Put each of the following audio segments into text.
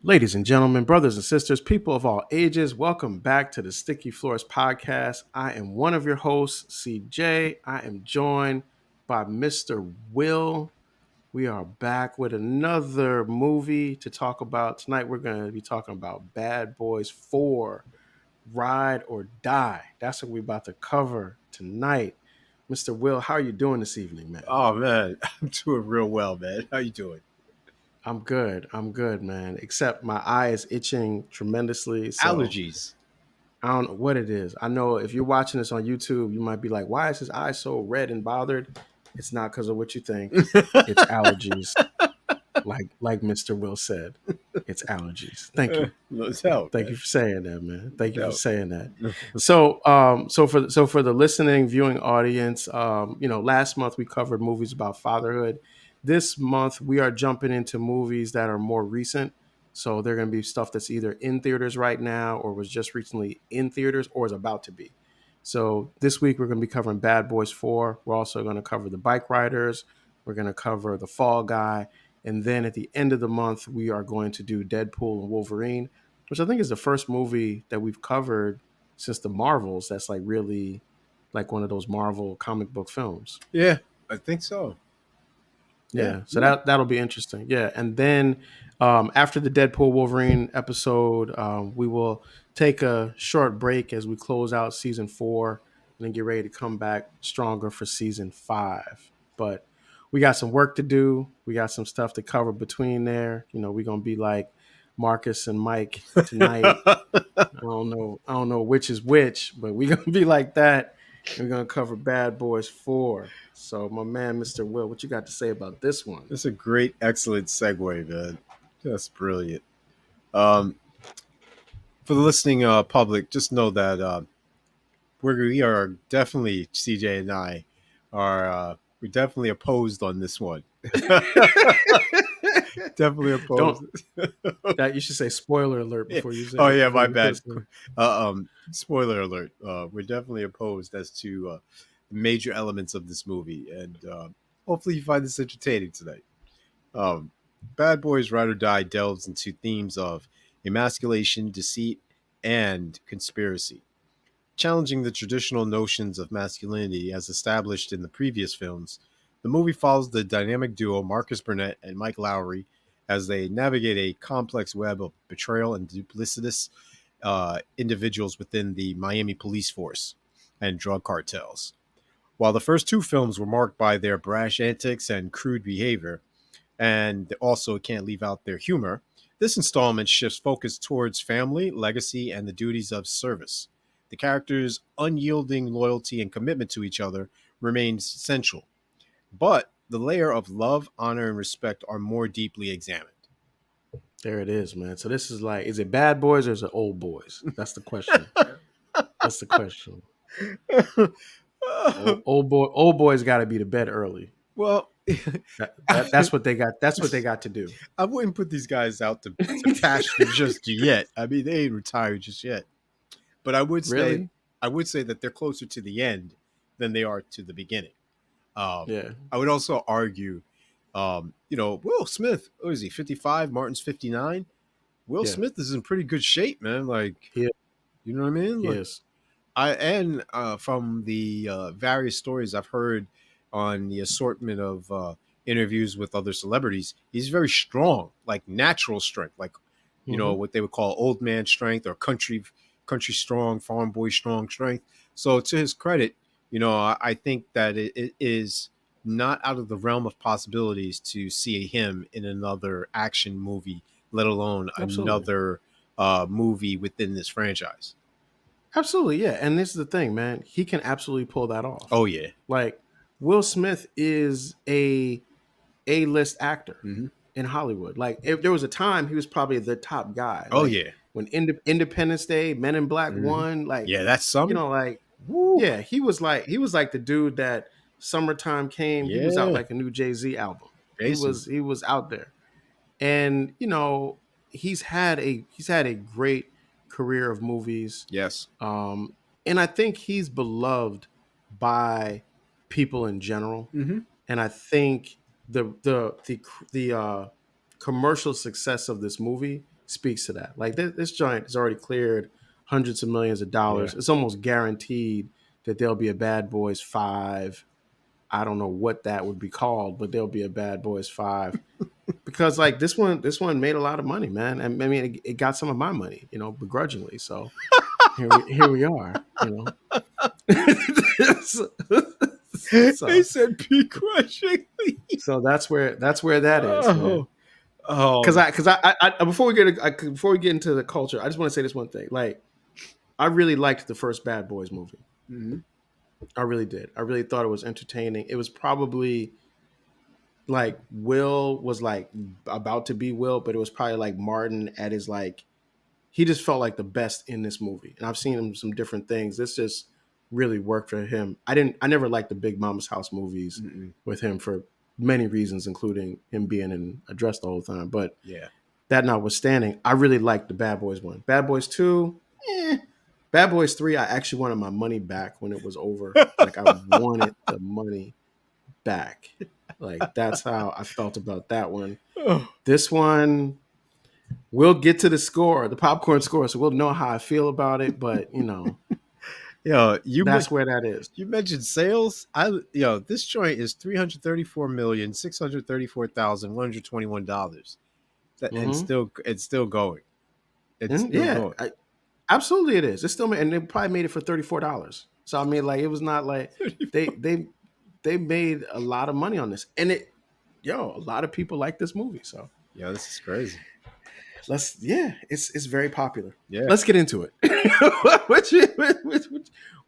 Ladies and gentlemen, brothers and sisters, people of all ages, welcome back to the Sticky Floors podcast. I am one of your hosts, CJ. I am joined by Mr. Will. We are back with another movie to talk about. Tonight, we're going to be talking about Bad Boys 4, Ride or Die. That's what we're about to cover tonight. Mr. Will, how are you doing this evening, man? Oh man, I'm doing real well, man. How you doing? I'm good. I'm good, man. Except my eye is itching tremendously. So Allergies. I don't know what it is. I know if you're watching this on YouTube, you might be like, why is his eye so red and bothered? It's not because of what you think. It's allergies, like Mr. Will said. It's allergies. Thank you. No doubt, Thank you man. for saying that, man. Thank you for No saying that. doubt. So for the listening, viewing audience, last month we covered movies about fatherhood. This month we are jumping into movies that are more recent. So they're going to be stuff that's either in theaters right now, or was just recently in theaters, or is about to be. So this week we're going to be covering Bad Boys 4. We're also going to cover The Bike Riders. We're going to cover The Fall Guy. And then at the end of the month, we are going to do Deadpool and Wolverine, which I think is the first movie that we've covered since the Marvels that's like really like one of those Marvel comic book films. Yeah, I think so. Yeah, Yeah, so yeah. that'll be interesting. Yeah, and then after the Deadpool Wolverine episode, we will take a short break as we close out season 4, and then get ready to come back stronger for season 5. But we got some work to do. We got some stuff to cover between there. We're gonna be like Marcus and Mike tonight. I don't know which is which, but we're gonna be like that. We're gonna cover Bad Boys 4. So my man, Mr. Will, what you got to say about this one? That's a great, excellent segue, man. That's brilliant. Um, for the listening public, just know that we are definitely CJ and I are we're definitely opposed on this one. Definitely Don't opposed. that you should say spoiler alert Yeah. before you say Oh it yeah, before my you put bad. us in. Spoiler alert. We're definitely opposed as to the major elements of this movie, and hopefully you find this entertaining tonight. Um, Bad Boys Ride or Die delves into themes of emasculation, deceit, and conspiracy, challenging the traditional notions of masculinity as established in the previous films. The movie follows the dynamic duo Marcus Burnett and Mike Lowry as they navigate a complex web of betrayal and duplicitous individuals within the Miami police force and drug cartels. While the first two films were marked by their brash antics and crude behavior, and also can't leave out their humor, this installment shifts focus towards family, legacy, and the duties of service. The characters' unyielding loyalty and commitment to each other remains central, but the layer of love, honor, and respect are more deeply examined. There it is, man. So this is like, is it Bad Boys or is it Old Boys? That's the question. That's the question. Old boys got to be to bed early. Well, That's what they got. That's what they got to do. I wouldn't put these guys out to pasture just yet. I mean, they ain't retired just yet. But Really? I would say that they're closer to the end than they are to the beginning. Yeah. I would also argue, Will Smith, what is he, 55? Martin's 59. Will Yeah. Smith is in pretty good shape, man. Like, He you know what I mean? he Like, is. from the various stories I've heard on the assortment of interviews with other celebrities, he's very strong, like natural strength, like Hmm. what they would call old man strength or country strong, farm boy strength. So to his credit, I think that it is not out of the realm of possibilities to see him in another action movie, let alone Absolutely. another movie within this franchise. Absolutely. Yeah. And this is the thing, man. He can absolutely pull that off. Oh yeah. Like Will Smith is A-list actor Hmm. in Hollywood. Like if there was a time he was probably the top guy. Oh Like yeah. when Independence Day, Men in Black Hmm. one, like Yeah, that summer. like Woo. yeah, he was like the dude that summertime came, he was out Yeah, like a new Jay-Z album. He basically. was he was out there. And he's had a great career of movies. Yes. Um and I think he's beloved by people in general. Hmm. And I think the commercial success of this movie speaks to that. Like this joint has already cleared hundreds of millions of Yeah. dollars. It's almost guaranteed that there'll be a Bad Boys 5. I don't know what that would be called, but there'll be a Bad Boys 5 because like this one made a lot of money, man. And I mean, it got some of my money, begrudgingly. So here we are, so, They so said begrudgingly. so that's where that is, man. Oh, oh. Because I before we get into the culture, I just want to say this one thing. Like, I really liked the first Bad Boys movie. Mhm. I really did. I really thought it was entertaining. It was probably like Will was like about to be Will, but it was probably like Martin at his like he just felt like the best in this movie. And I've seen him some different things. This just really worked for him. I never liked the Big Mama's House movies Mm-mm. with him for many reasons, including him being in a dress the whole time. But Yeah. that notwithstanding, I really liked the Bad Boys one. Bad Boys 2, eh. Bad Boys 3, I actually wanted my money back when it was over. Like, I wanted the money back. Like, that's how I felt about that one. Oh. This one, we'll get to the score, the popcorn score, so we'll know how I feel about it. But, Yo, that's where that is. you mentioned sales. This joint is $334,634,121. That and Hmm. still it's still going. It's And still yeah, going. absolutely it is. It's still, and they probably made it for $34. So, I mean, like, it was not like they, 34. they, they made a lot of money on this. And a lot of people like this movie. So, Yo, this is crazy. it's very popular. Yeah. Let's get into it.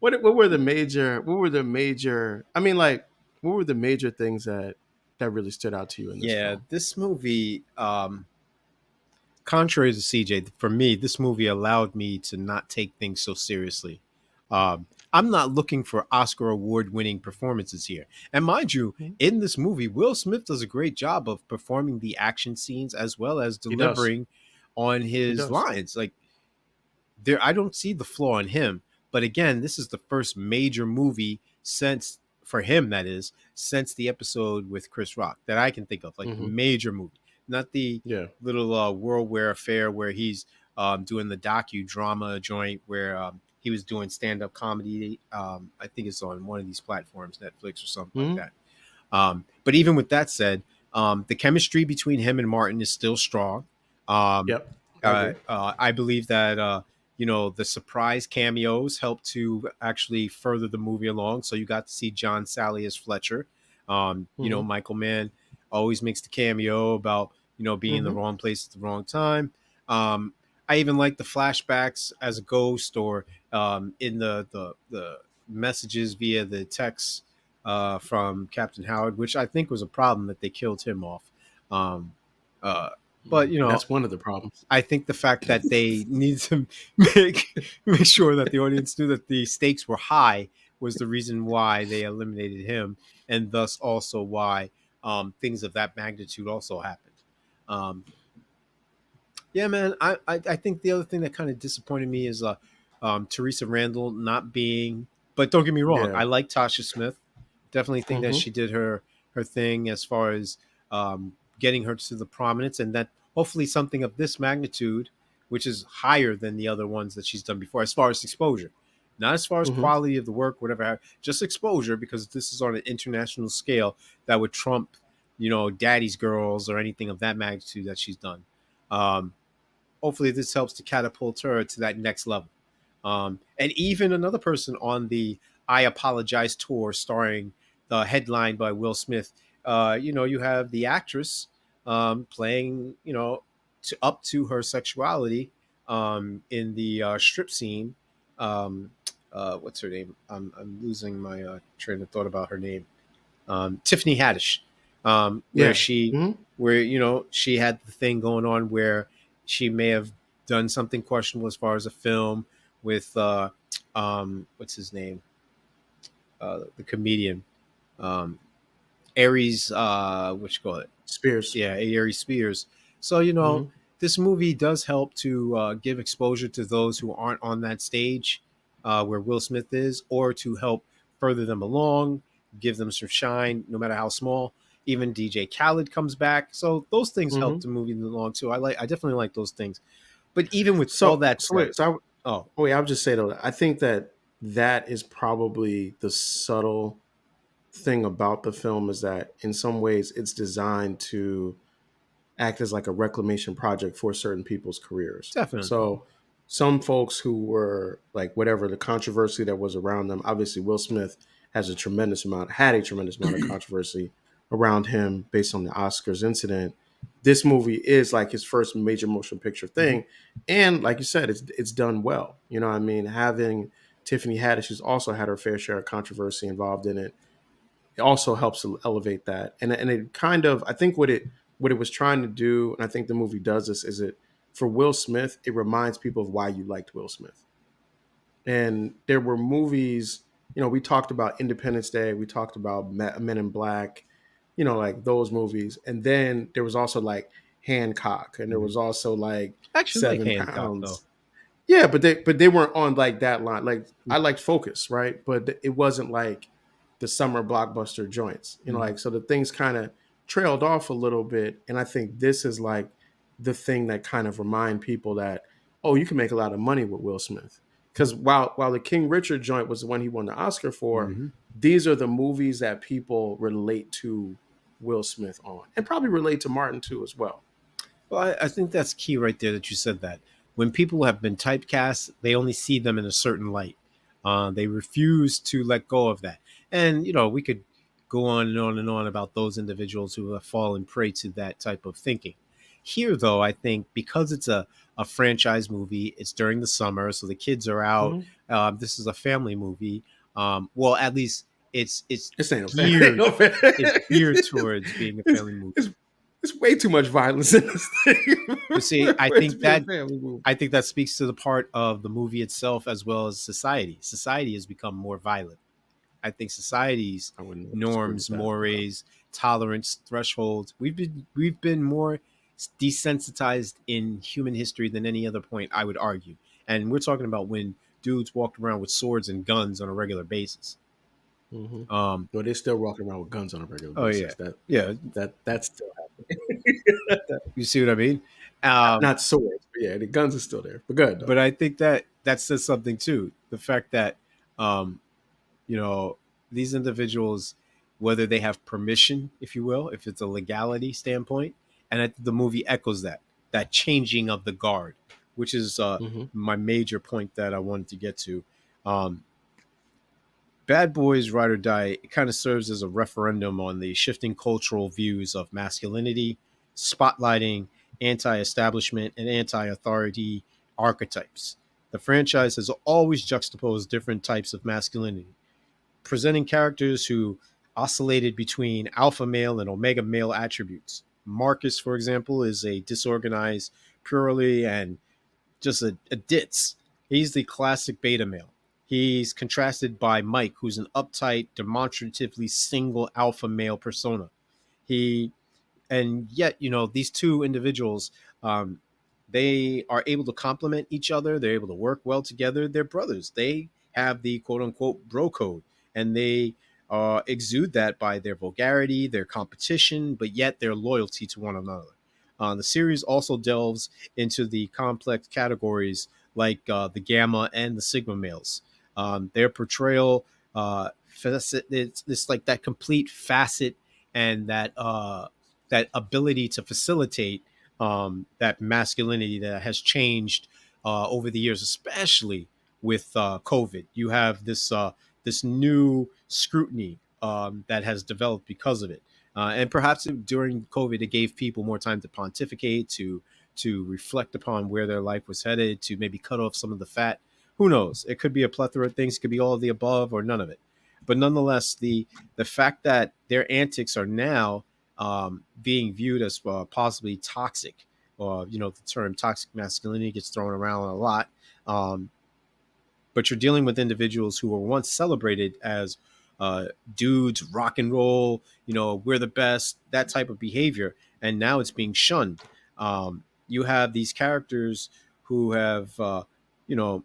What were the major? I mean, like, what were the major things that really stood out to you in this Yeah, film? this movie, contrary to CJ, for me, this movie allowed me to not take things so seriously. I'm not looking for Oscar award winning performances here. And mind you, Mhm. in this movie, Will Smith does a great job of performing the action scenes as well as He does. delivering on He his does. lines. Like, there, I don't see the flaw in him. But again, this is the first major movie since, for him, that is, since the episode with Chris Rock that I can think of, like the Hmm. major movie, not the Yeah. little World War affair where he's doing the docudrama joint where he was doing stand up comedy. I think it's on one of these platforms, Netflix or something like Hmm. that. But even with that said, the chemistry between him and Martin is still strong. Um, Yep. I agree. I believe that the surprise cameos helped to actually further the movie along. So you got to see John Sally as Fletcher. Hmm. Michael Mann always makes the cameo about being in the Hmm. wrong place at the wrong time. Um, I even like the flashbacks as a ghost or in the messages via the text from Captain Howard, which I think was a problem that they killed him off. Um, uh, but That's one of the problems. I think the fact that they needed to make make sure that the audience knew that the stakes were high was the reason why they eliminated him, and thus also why things of that magnitude also happened. Um, yeah, man. I think the other thing that kind of disappointed me is Teresa Randall not being. But don't get me wrong, Yeah. I like Tasha Smith. Definitely think that Hmm. she did her thing as far as getting her to the prominence, and that hopefully something of this magnitude, which is higher than the other ones that she's done before, as far as exposure, not as far as Hmm. quality of the work, whatever, just exposure, because this is on an international scale that would trump, Daddy's Girls or anything of that magnitude that she's done. Um, Hopefully this helps to catapult her to that next level. And even another person on the I Apologize tour, starring the headline by Will Smith. You have the actress playing, up to her sexuality in the strip scene. Um, what's her name? I'm losing my train of thought about her name. Tiffany Haddish, where Yeah. she, Hmm. where she had the thing going on where she may have done something questionable as far as a film with what's his name, the comedian, um, Aries, what you call it? Spears. Yeah, Aries Spears. So Hmm. this movie does help to give exposure to those who aren't on that stage where Will Smith is, or to help further them along, give them some shine, no matter how small. Even DJ Khaled comes back, so those things help Hmm. the movie along too. I definitely like those things. But even with all So that so said, wait, so I, oh, wait, I'll just say though, I think that that is probably the subtle thing about the film is that in some ways it's designed to act as like a reclamation project for certain people's careers. definitely. So some folks who were like whatever the controversy that was around them, obviously Will Smith had a tremendous amount of controversy around him based on the Oscars incident. This movie is like his first major motion picture Hmm. thing, and like you said, it's done well. You know, what I mean, having Tiffany Haddish, who's also had her fair share of controversy involved in it, it also helps to elevate that. And it kind of, I think what it was trying to do, and I think the movie does this, is it for Will Smith, it reminds people of why you liked Will Smith. And there were movies, you know, we talked about Independence Day, we talked about Men in Black, you know, like those movies. And then there was also like Hancock, and there Hmm. was also like I actually like Seven Hancock though. Pounds. Yeah, but they weren't on like that line. Like I liked Focus, right? But it wasn't like the summer blockbuster joints. You know, Hmm. like so the things kind of trailed off a little bit. And I think this is like the thing that kind of remind people that, oh, you can make a lot of money with Will Smith. Because while the King Richard joint was the one he won the Oscar for, Hmm. these are the movies that people relate to Will Smith on. And probably relate to Martin too as well. Well, I think that's key right there that you said that. When people have been typecast, they only see them in a certain light. They refuse to let go of that. And, we could go on and on and on about those individuals who have fallen prey to that type of thinking. Here, though, I think because it's a franchise movie, it's during the summer, so the kids are out. Mhm. This is a family movie. Well, at least it's This ain't no fan. Ain't geared no fan. it's geared towards being a it's, family movie. it's There's way too much violence in this thing But see, for it to be a family movie. I think that speaks to the part of the movie itself as well as society. Society has become more violent. I think society's I wouldn't disagree with norms, that. Okay. mores, tolerance, thresholds, we've been more desensitized in human history than any other point, I would argue. And we're talking about when dudes walked around with swords and guns on a regular basis. Mm-hmm. Um, But they're still walking around with guns on a regular oh yeah, basis. That yeah. that's still happening. You see what I mean? Um, Not swords, but yeah, the guns are still there. But good though. but I think that says something too. The fact that um, you know these individuals, whether they have permission, if you will, if it's a legality standpoint, and I think the movie echoes that changing of the guard, which is Mm-hmm. my major point that I wanted to get to. um, Bad Boys Ride or Die, it kind of serves as a referendum on the shifting cultural views of masculinity, spotlighting anti-establishment and anti-authority archetypes. The franchise has always juxtaposed different types of masculinity, presenting characters who oscillated between alpha male and omega male attributes. Marcus, for example, is a disorganized, purely and just a ditz. He's the classic beta male. He's contrasted by Mike, who's an uptight, demonstratively single alpha male persona. He and yet these two individuals, um, they are able to complement each other. They're able to work well together. They're brothers. They have the quote unquote bro code, and they exude that by their vulgarity, their competition, but yet their loyalty to one another. The series also delves into the complex categories like the gamma and the sigma males. Their portrayal, it's like that complete facet and that ability to facilitate that masculinity that has changed over the years, especially with COVID. You have this new scrutiny that has developed because of it, and perhaps during COVID, it gave people more time to pontificate, to reflect upon where their life was headed, to maybe cut off some of the fat. Who knows? It could be a plethora of things. It could be all of the above or none of it. But nonetheless, the fact that their antics are now being viewed as possibly toxic. The term toxic masculinity gets thrown around a lot. Um, but you're dealing with individuals who were once celebrated as dudes, rock and roll, we're the best, that type of behavior. And now it's being shunned. You have these characters who have, you know,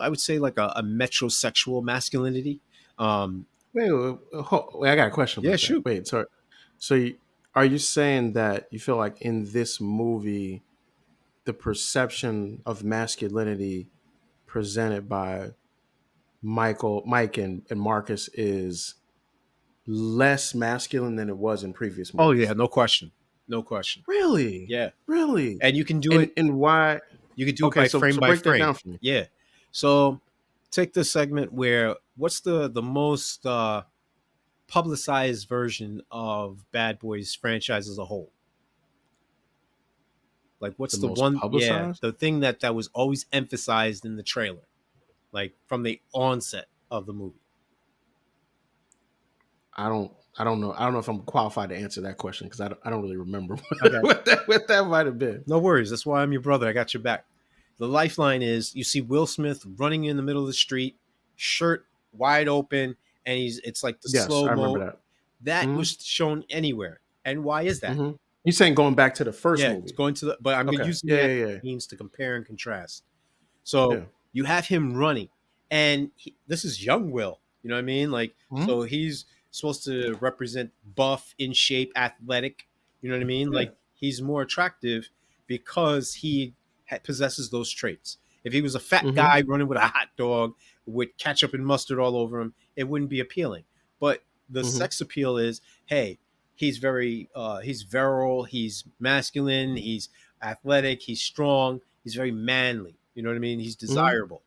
I would say like a metrosexual masculinity. wait, I got a question Yeah, about that. shoot. Wait, sorry. So, are you saying that you feel like in this movie, the perception of masculinity presented by Mike, and Marcus is less masculine than it was in previous Oh yeah, movies? no question, no question. Really, Yeah, really, and you can do it. and why? You can do it Okay, by so break that frame. down for me. Yeah. So take the segment where what's the most publicized version of Bad Boys franchise as a whole? Like what's The the most one? Yeah, publicized? the thing that was always emphasized in the trailer, like from the onset of the movie. I don't know. I don't know if I'm qualified to answer that question because I don't really remember Okay. what that might have been. No worries. That's why I'm your brother. I got your back. The lifeline is you see Will Smith running in the middle of the street, shirt wide open, and it's like the Yes, slow I remember mo. that. That Hmm. was shown anywhere. And why is that? Hmm. You saying going back to the first Yeah, it's movie? going to the, but I'm Okay. using Yeah, the yeah, yeah, means to compare and contrast. So yeah. you have him running, and this is young Will. You know what I mean? Like, Hmm. so he's supposed to represent buff, in shape, athletic. You know what I mean? Yeah. Like, he's more attractive because he possesses those traits. If he was a fat Hmm. guy running with a hot dog with ketchup and mustard all over him, it wouldn't be appealing. But the Hmm. sex appeal is, hey, he's virile, he's masculine, he's athletic, he's strong, he's very manly. You know what I mean? He's Hmm. desirable.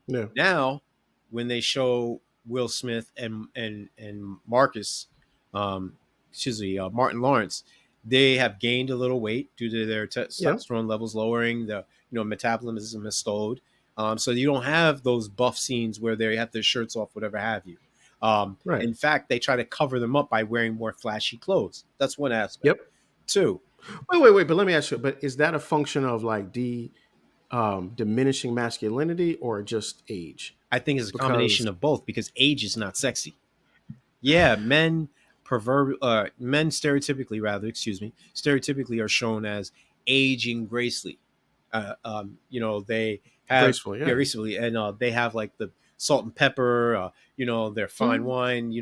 Yeah. Now, when they show Will Smith and Marcus, um, excuse me, Martin Lawrence, they have gained a little weight due to their Yeah. testosterone levels lowering. The metabolism has slowed, so you don't have those buff scenes where they have their shirts off, whatever have you. Right. In fact, they try to cover them up by wearing more flashy clothes. That's one aspect. Yep. Two, Wait. But let me ask you. But is that a function of like diminishing masculinity or just age? I think it's a combination Because of both because age is not sexy. Yeah, men stereotypically, rather, excuse me, stereotypically are shown as aging gracefully. They have, graceful, yeah, yeah. recently, and they have like the salt and pepper, their fine Hmm. wine.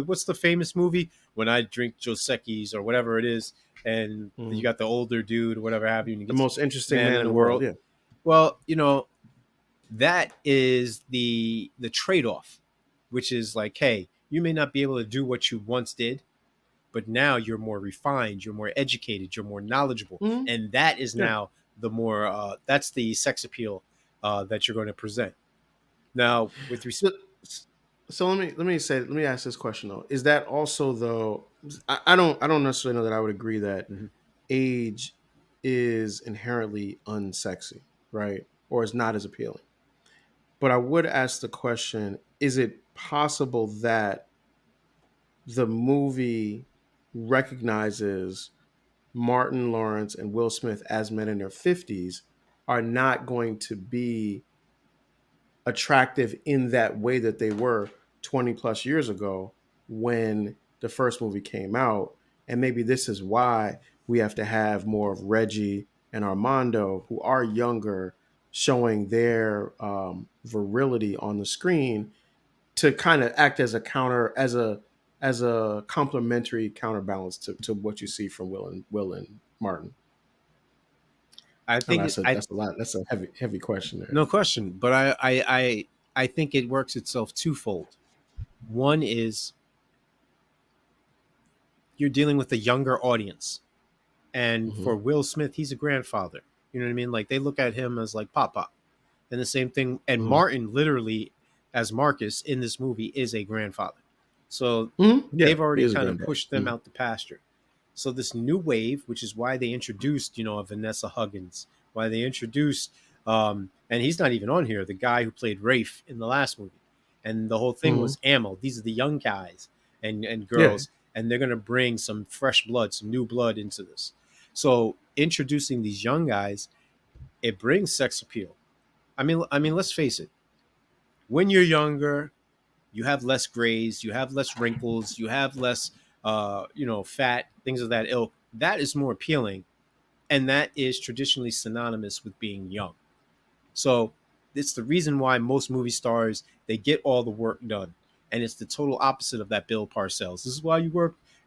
What's the famous movie when I drink Dos Equis or whatever it is, and you Hmm. got the older dude, whatever have you, and he The gets most interesting man man in in the the world, world. yeah. Well, that is the trade-off, which is like, hey, you may not be able to do what you once did, but now you're more refined, you're more educated, you're more knowledgeable, Hmm. and that is Yeah. now the more that's the sex appeal that you're going to present. Now with So, so let me ask this question though. Is that also though? I don't necessarily know that I would agree that Mhm. age is inherently unsexy, right? Or is not as appealing. But I would ask the question: is it possible that the movie recognizes Martin Lawrence and Will Smith as men in their 50s are not going to be attractive in that way that they were 20 plus years ago when the first movie came out? And maybe this is why we have to have more of Reggie and Armando, who are younger, showing their virility on the screen to kind of act as a counter, as a complementary counterbalance to what you see from Will and Martin. I I know think that's a lot. That's a heavy question there. no question, but I think it works itself twofold. One is you're dealing with a younger audience, and Hmm. for Will Smith, he's a grandfather. You know what I mean? Like they look at him as like Papa. And the same thing, and Hmm. Martin literally, as Marcus in this movie, is a grandfather. So Hmm. Yeah, they've he already is a kind of granddad. pushed them out the pasture. So this new wave, which is why they introduced, a Vanessa Huggins, why they introduced, and he's not even on here, the guy who played Rafe in the last movie. And the whole thing Hmm. was Amel. These are the young guys and Yeah. girls, and they're going to bring some fresh blood, some new blood into this. So introducing these young guys, it brings sex appeal. I mean, let's face it. When you're younger, you have less grays, you have less wrinkles, you have less, fat, things of that ilk. That is more appealing, and that is traditionally synonymous with being young. So it's the reason why most movie stars they get all the work done. and it's the total opposite of that Bill Parcells. This is why you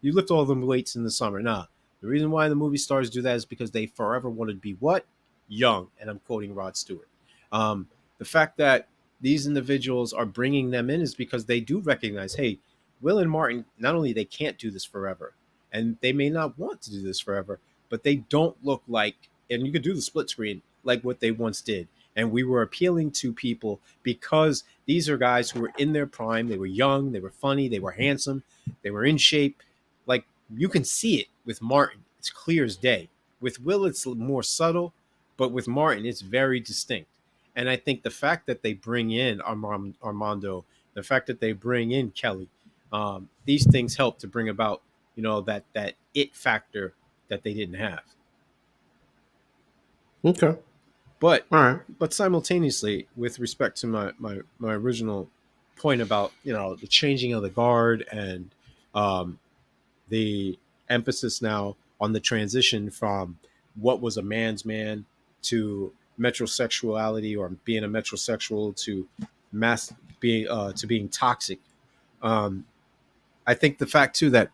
lift all them weights in the summer. Nah, the reason why the movie stars do that is because they forever wanted to be what? Young. And I'm quoting Rod Stewart. The fact that these individuals are bringing them in is because they do recognize, hey, Will and Martin, not only they can't do this forever, and they may not want to do this forever, but they don't look like, and you could do the split screen like what they once did. And we were appealing to people because these are guys who were in their prime. They were young, they were funny, they were handsome, they were in shape. Like you can see it with Martin. It's clear as day. With Will, it's more subtle, but with Martin, it's very distinct. And I think the fact that they bring in Armando, the fact that they bring in Kelly, these things help to bring about, that it factor that they didn't have. Okay. But All right. but simultaneously, with respect to my original point about the changing of the guard and um, the emphasis now on the transition from what was a man's man to metrosexuality, or being a metrosexual, to mass being to being toxic. Um, I think the fact too that,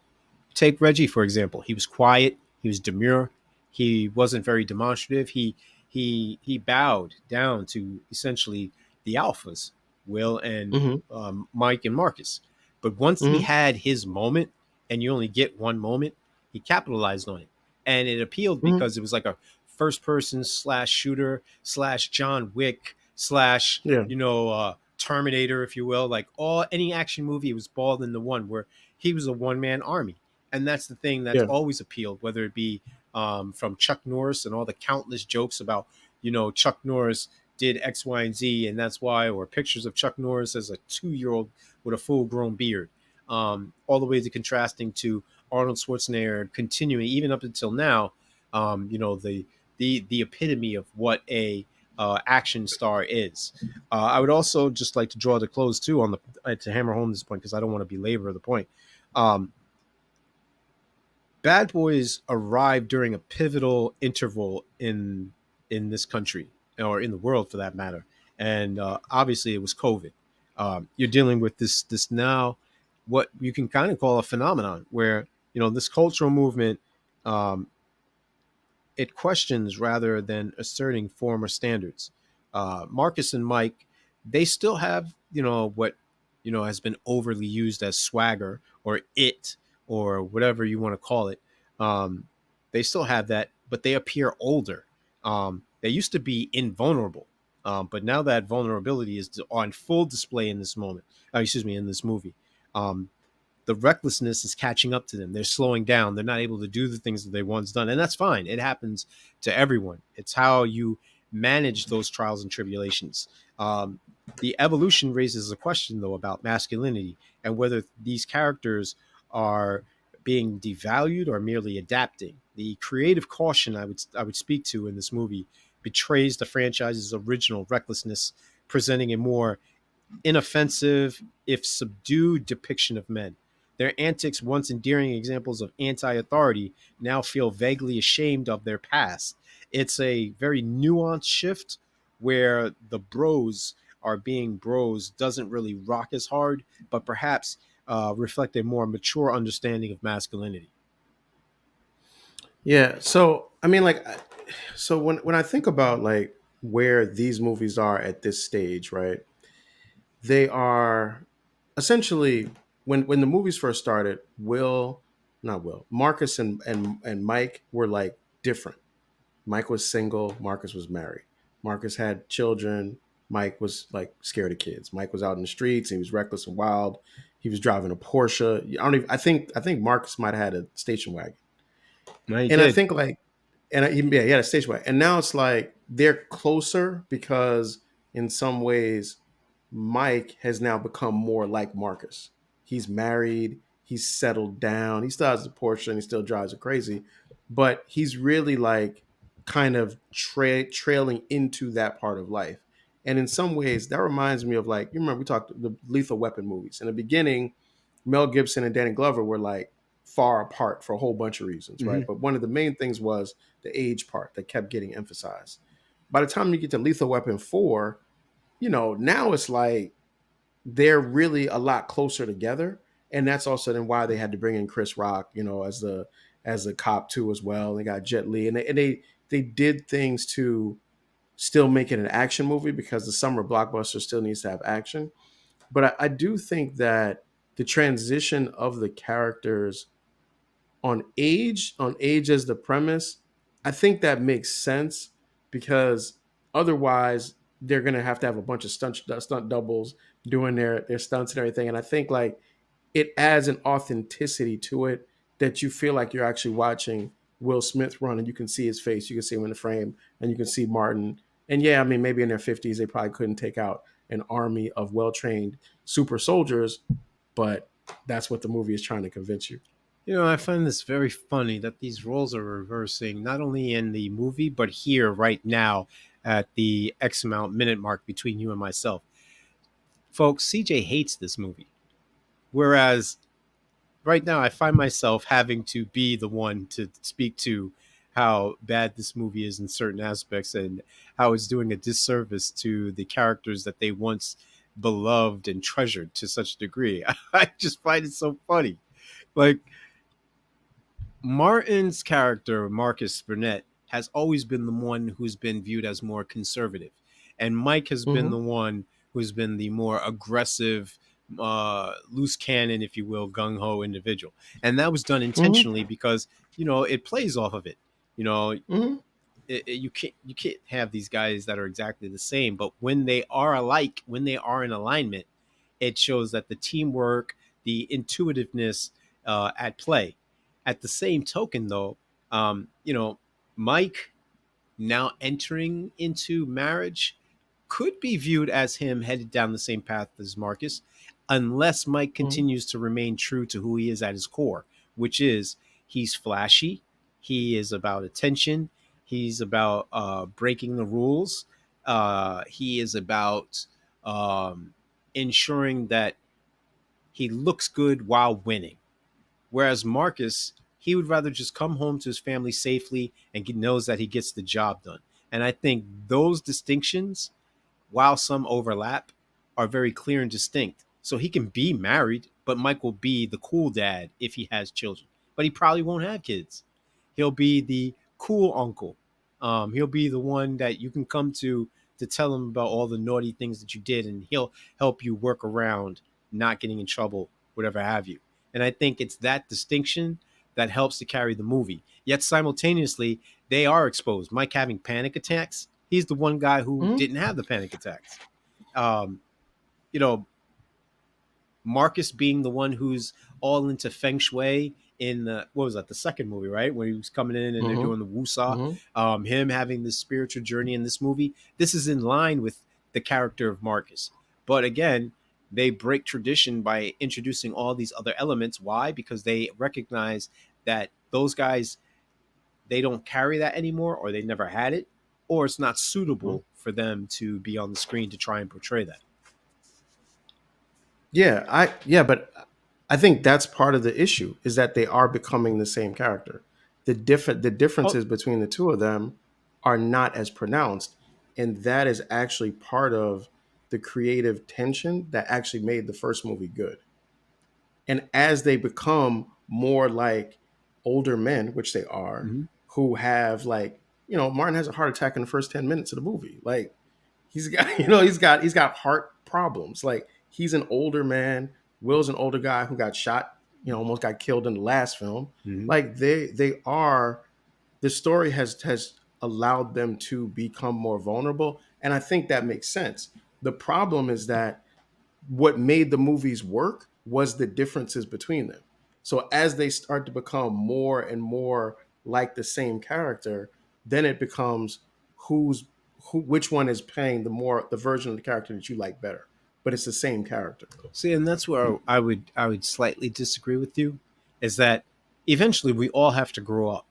take Reggie for example, he was quiet, he was demure, he wasn't very demonstrative. He bowed down to essentially the alphas, Will and Mm-hmm. Mike and Marcus. But once he Mm-hmm. had his moment, and you only get one moment, he capitalized on it, and it appealed Mm-hmm. because it was like a first person slash shooter slash John Wick slash Yeah. Terminator, if you will. Like all any action movie was balled into one, where he was a one man army. And that's the thing that's Yeah. always appealed, whether it be from Chuck Norris and all the countless jokes about, Chuck Norris did X, Y, and Z, and that's why, or pictures of Chuck Norris as a 2-year-old with a full grown beard, all the way to contrasting to Arnold Schwarzenegger, continuing even up until now, the epitome of what a action star is. I would also just like to draw the close too on the to hammer home this point, because I don't want to belabor the point. Um, Bad Boys arrived during a pivotal interval in this country, or in the world for that matter, and obviously it was COVID. You're dealing with this now, what you can kind of call a phenomenon, where this cultural movement, um, it questions rather than asserting former standards. Marcus and Mike, they still have, what, has been overly used as swagger, or it, or whatever you want to call it. They still have that, but they appear older. They used to be invulnerable, but now that vulnerability is on full display in this moment. Excuse me, in this movie. Um, the recklessness is catching up to them. They're slowing down. They're not able to do the things that they once done. And that's fine. It happens to everyone. It's how you manage those trials and tribulations. The evolution raises a question, though, about masculinity, and whether these characters are being devalued or merely adapting. The creative caution I would speak to in this movie betrays the franchise's original recklessness, presenting a more inoffensive, if subdued, depiction of men. Their antics, once endearing examples of anti authority, now feel vaguely ashamed of their past. It's a very nuanced shift, where the bros are being bros doesn't really rock as hard, but perhaps reflect a more mature understanding of masculinity. Yeah. So I mean, like, so when I think about like where these movies are at this stage, right? They are essentially, when the movies first started, not Will, Marcus and Mike were like different. Mike was single, Marcus was married. Marcus had children, Mike was like scared of kids. Mike was out in the streets, he was reckless and wild. He was driving a Porsche. I think Marcus might have had a station wagon. No, he And I did. think like yeah, he had a station wagon. And now it's like they're closer because in some ways Mike has now become more like Marcus. He's married, he's settled down, he still has a Porsche and he still drives it crazy, but he's really like kind of trailing into that part of life. And in some ways, that reminds me of like, you remember we talked the Lethal Weapon movies. In the beginning, Mel Gibson and Danny Glover were like far apart for a whole bunch of reasons, right? Mm-hmm. But one of the main things was the age part that kept getting emphasized. By the time you get to Lethal Weapon 4, now it's like they're really a lot closer together, and that's also then why they had to bring in Chris Rock, as a cop too as well. They got Jet Li, and they did things to still make it an action movie because the summer blockbuster still needs to have action. But I do think that the transition of the characters on age as the premise, I think that makes sense because otherwise they're gonna have a bunch of stunt doubles doing their stunts and everything. And I think like it adds an authenticity to it that you feel like you're actually watching Will Smith run and you can see his face, you can see him in the frame, and you can see Martin. And yeah, I mean, maybe in their 50s, they probably couldn't take out an army of well trained super soldiers, but that's what the movie is trying to convince you. I find this very funny that these roles are reversing not only in the movie, but here right now at the X amount minute mark between you and myself. Folks, CJ hates this movie. Whereas right now I find myself having to be the one to speak to how bad this movie is in certain aspects and how it's doing a disservice to the characters that they once beloved and treasured to such a degree. I just find it so funny. Like, Martin's character, Marcus Burnett, has always been the one who's been viewed as more conservative, and Mike has been the Mm-hmm. one who's been the more aggressive, loose cannon, if you will, gung ho individual. And that was done Mm-hmm. intentionally because it plays off of it. You know, Mm-hmm. you can't have these guys that are exactly the same, but when they are alike, when they are in alignment, it shows that the teamwork, the intuitiveness at play. At the same token, though, Mike now entering into marriage could be viewed as him headed down the same path as Marcus, unless Mike Mm-hmm. continues to remain true to who he is at his core, which is he's flashy, he is about attention, he's about breaking the rules, he is about ensuring that he looks good while winning. Whereas Marcus, he would rather just come home to his family safely and knows that he gets the job done. And I think those distinctions, while some overlap, are very clear and distinct. So he can be married, but Mike will be the cool dad if he has children. But he probably won't have kids. He'll be the cool uncle. He'll be the one that you can come to tell him about all the naughty things that you did, and he'll help you work around not getting in trouble, whatever have you. And I think it's that distinction that helps to carry the movie. Yet simultaneously, they are exposed. Mike having panic attacks, he's the one guy who Mm-hmm. didn't have the panic attacks. Um, you know, Marcus being the one who's all into feng shui in the what was that, the second movie, right? When he was coming in and they're doing the wusa. Mm-hmm. Him having this spiritual journey in this movie. This is in line with the character of Marcus. But again, they break tradition by introducing all these other elements. Why? Because they recognize that those guys, they don't carry that anymore, or they never had it, or it's not Mm-hmm. suitable for them to be on the screen to try and portray that. But I think that's part of the issue is that they are becoming the same character. The Oh, differences between the two of them are not as pronounced, and that is actually part of the creative tension that actually made the first movie good. And as they become more like older men, which they are, mhm. who have like, Martin has a heart attack in the first 10 minutes of the movie. Like he's got, he's got heart problems. Like he's an older man. Will's an older guy who got shot, almost got killed in the last film. Mhm. Like they are, the story has allowed them to become more vulnerable. And I think that makes sense. The problem is that what made the movies work was the differences between them. So as they start to become more and more like the same character, then it becomes who's which one is playing the version of the character that you like better. But it's the same character. See, and that's where I would slightly disagree with you, is that eventually we all have to grow up.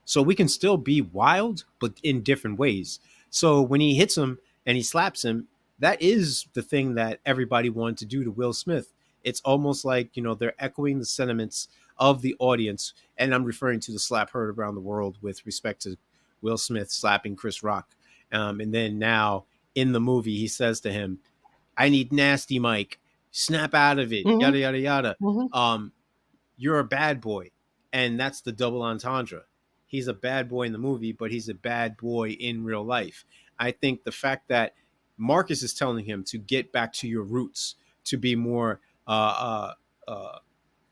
So we can still be wild, but in different ways. So when he hits him and he slaps him, that is the thing that everybody wanted to do to Will Smith. It's almost like, they're echoing the sentiments of the audience. And I'm referring to the slap heard around the world with respect to Will Smith slapping Chris Rock. And then now in the movie, he says to him, I need nasty Mike. snap out of it, Mm-hmm. yada yada yada. Mm-hmm. Um, you're a bad boy, and that's the double entendre. He's a bad boy in the movie, but he's a bad boy in real life. I think the fact that Marcus is telling him to get back to your roots, to be uh,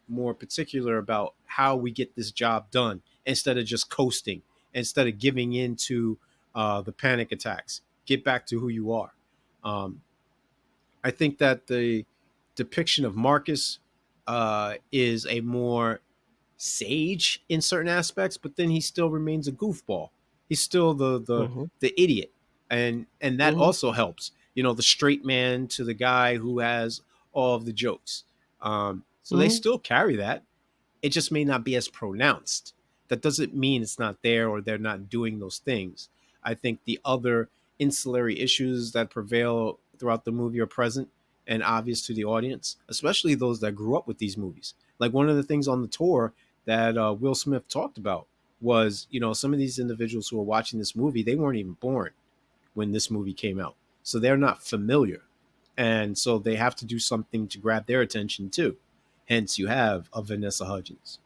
more particular about how we get this job done instead of just coasting, instead of giving in to the panic attacks. Get back to who you are. Um, I think that the depiction of Marcus is a more sage in certain aspects, but then he still remains a goofball. He's still Mm-hmm. the idiot, and that Mm-hmm. also helps. You know, the straight man to the guy who has all of the jokes. So they Mm-hmm. still carry that. It just may not be as pronounced. That doesn't mean it's not there or they're not doing those things. I think the other ancillary issues that prevail throughout the movie are present and obvious to the audience, especially those that grew up with these movies. Like one of the things on the tour that Will Smith talked about was, you know, some of these individuals who are watching this movie, they weren't even born when this movie came out. So they're not familiar. And so they have to do something to grab their attention too. Hence, you have a Vanessa Hudgens.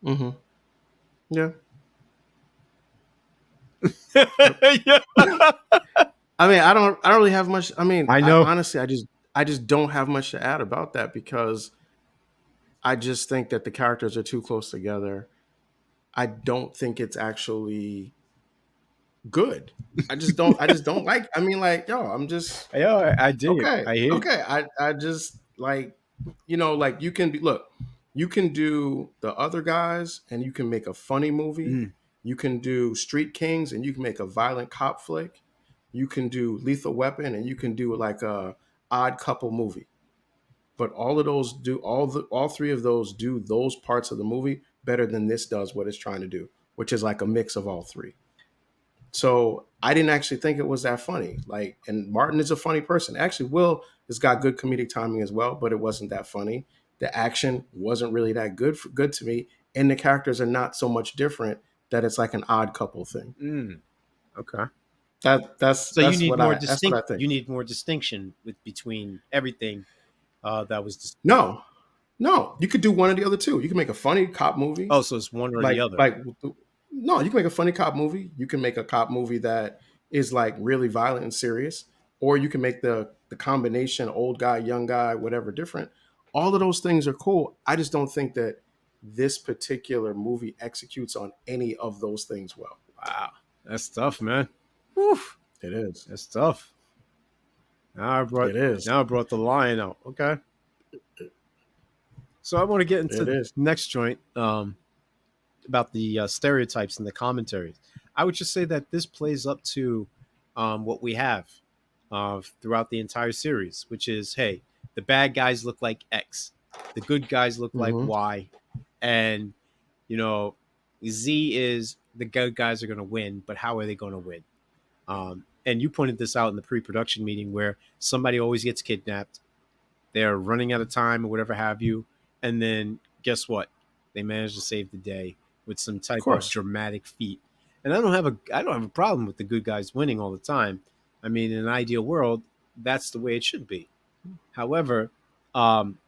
Mm-hmm. Yeah. Yep. Yeah. I mean, I don't really have much. I mean, I I know. honestly, I just don't have much to add about that because I just think that the characters are too close together. I don't think it's actually good. I just don't like. I mean, like, yo, I'm just Yeah, I dig it. okay. I hear you. Okay. I just like, like you can be look, you can do the other guys and you can make a funny movie. Mm, You can do Street Kings and you can make a violent cop flick. You can do Lethal Weapon and you can do like a odd couple movie. But all of those do all three of those do those parts of the movie better than this does what it's trying to do, which is like a mix of all three. So I didn't actually think it was that funny. Like, and Martin is a funny person. Actually, Will has got good comedic timing as well, but it wasn't that funny. The action wasn't really that good to me, and the characters are not so much different that it's like an odd couple thing. mm, okay. So That's what I think. you need more distinction with between everything that was No, no, you could do one or the other too. You can make a funny cop movie, oh, so it's one or the other. like no, you can make a funny cop movie. You can make a cop movie that is like really violent and serious, or you can make the combination old guy, young guy, whatever different. All of those things are cool. I just don't think that this particular movie executes on any of those things well. Wow, that's tough, man. Whew, It is. that's tough. Now I brought It is. now I brought the lion out. Okay, so I want to get into It the is. next joint about the stereotypes and the commentaries. I would just say that this plays up to what we have throughout the entire series, which is, hey, the bad guys look like X, the good guys look like Mm-hmm. Y, and you know, Z is the good guys are going to win, but how are they going to win? And you pointed this out in the pre-production meeting where somebody always gets kidnapped, they're running out of time or whatever have you, and then guess what? They manage to save the day with some Of type of course. dramatic feat. And I don't have a problem with the good guys winning all the time. I mean, in an ideal world, that's the way it should be. However, um,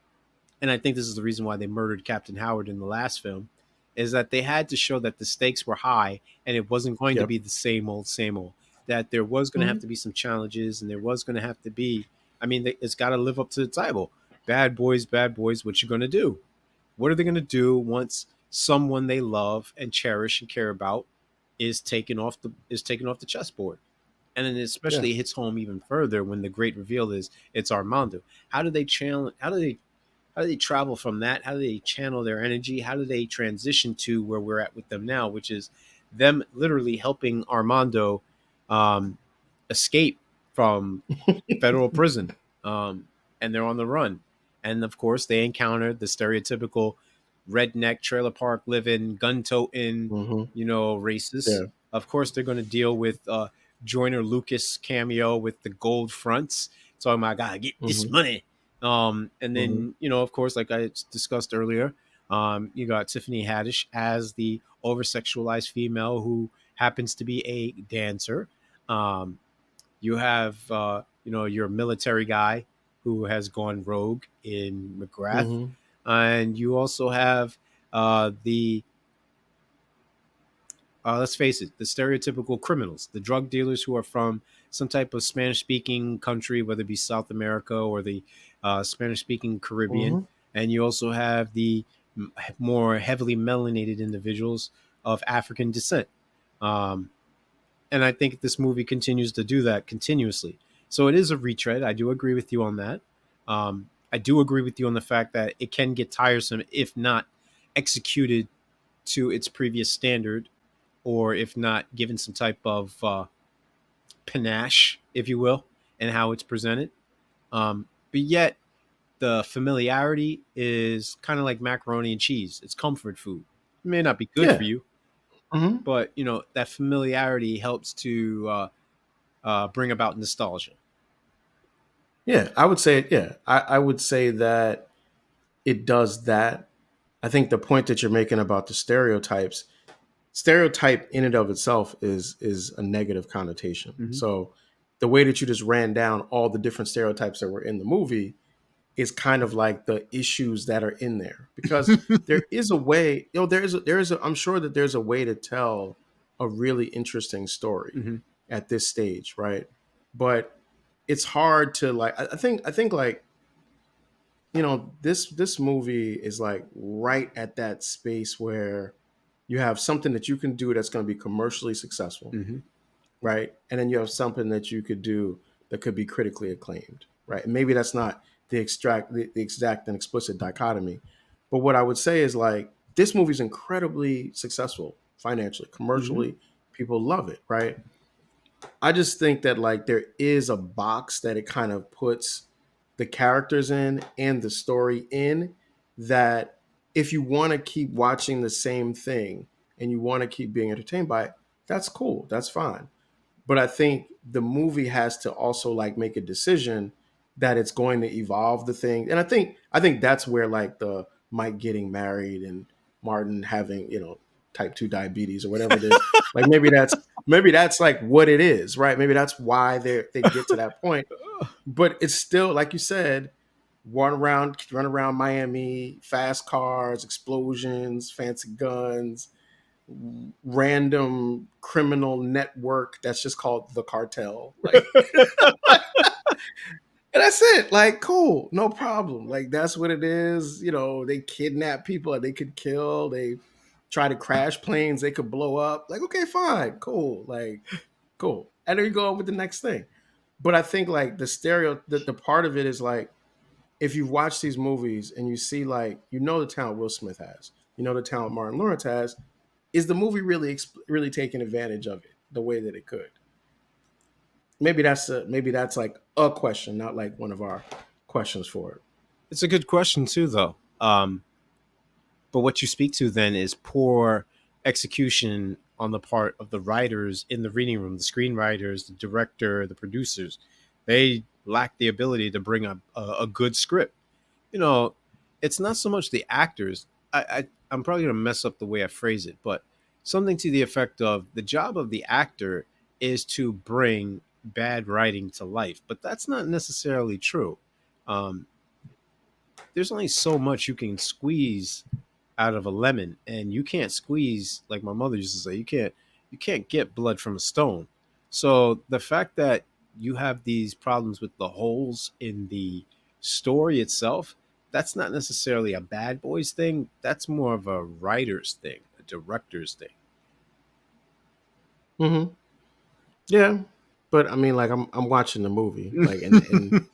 and I think this is the reason why they murdered Captain Howard in the last film, is that they had to show that the stakes were high and it wasn't going to Yep. be the same old, same old. That there was going to have Mm-hmm. to be some challenges and there was going to have to be, I mean, it's got to live up to the title. Bad boys, what you going to do? What are they going to do once someone they love and cherish and care about is taken off the chessboard? And then it Yeah. especially hits home even further when the great reveal is it's Armando. How do they challenge? How do they travel from that? How do they channel their energy? How do they transition to where we're at with them now, which is them literally helping Armando um, escape from federal prison, and they're on the run. And of course, they encounter the stereotypical redneck trailer park living, gun toting, Mm-hmm. racists. Yeah. Of course, they're going to deal with Joyner Lucas cameo with the gold fronts, talking about, I gotta get this Mm-hmm. money. And Mm-hmm. then, of course, like I discussed earlier, you got Tiffany Haddish as the over sexualized female who happens to be a dancer. You have your military guy who has gone rogue in McGrath, Mm-hmm. and you also have the let's face it, the stereotypical criminals, the drug dealers who are from some type of Spanish speaking country, whether it be South America or the Spanish speaking Caribbean. Mm-hmm. And you also have the more heavily melanated individuals of African descent. Um, and I think this movie continues to do that continuously. So it is a retread. I do agree with you on that. I do agree with you on the fact that it can get tiresome if not executed to its previous standard, or if not given some type of panache, if you will, and how it's presented. But yet, the familiarity is kind of like macaroni and cheese. It's comfort food. It may not be good for Yeah. you, Mm-hmm. but that familiarity helps to bring about nostalgia. Yeah. I would say, yeah, I would say that it does that. I think the point that you're making about the stereotypes, stereotype in and of itself is a negative connotation. Mm-hmm. So the way that you just ran down all the different stereotypes that were in the movie is kind of like the issues that are in there, because there is a way, I'm sure that there's a way to tell a really interesting story Mm-hmm. at this stage, right? But it's hard to like, I think like, this movie is like right at that space where you have something that you can do that's going to be commercially successful, Mm-hmm. right? And then you have something that you could do that could be critically acclaimed, right? And maybe that's not the exact and explicit dichotomy, but what I would say is like this movie's incredibly successful financially, Mm-hmm. commercially. People love it, right? I just think that like there is a box that it kind of puts the characters in and the story in, that if you want to keep watching the same thing and you want to keep being entertained by it, that's cool. That's fine. But I think the movie has to also like make a decision that it's going to evolve the thing. And I think that's where like the Mike getting married and Martin having, type 2 diabetes or whatever it is, like maybe that's like what it is, right? Maybe that's why they get to that point. But it's still like you said, run around Miami, fast cars, explosions, fancy guns, random criminal network that's just called the cartel. Like, and that's it. Like, cool, no problem. Like, that's what it is. They kidnap people that they could kill. They try to crash planes they could blow up. Like, okay, fine, cool. Like, cool. And then you go on with the next thing. But I think like the part of it is like, if you watch these movies and you see like, the talent Will Smith has, the talent Martin Lawrence has, is the movie really taking advantage of it the way that it could? Maybe that's like a question, not like one of our questions for it. It's a good question too, though. But what you speak to then is poor execution on the part of the writers in the reading room, the screenwriters, the director, the producers. They lack the ability to bring a good script. You know, it's not so much the actors. I'm probably going to mess up the way I phrase it, but something to the effect of the job of the actor is to bring bad writing to life. But that's not necessarily true. Um, there's only so much you can squeeze out of a lemon, and you can't squeeze, like my mother used to say, you can't get blood from a stone. So the fact that you have these problems with the holes in the story itself, that's not necessarily a bad boys thing. That's more of a writer's thing, a director's thing. Mm-hmm. Yeah, but I mean, like I'm watching the movie, like, and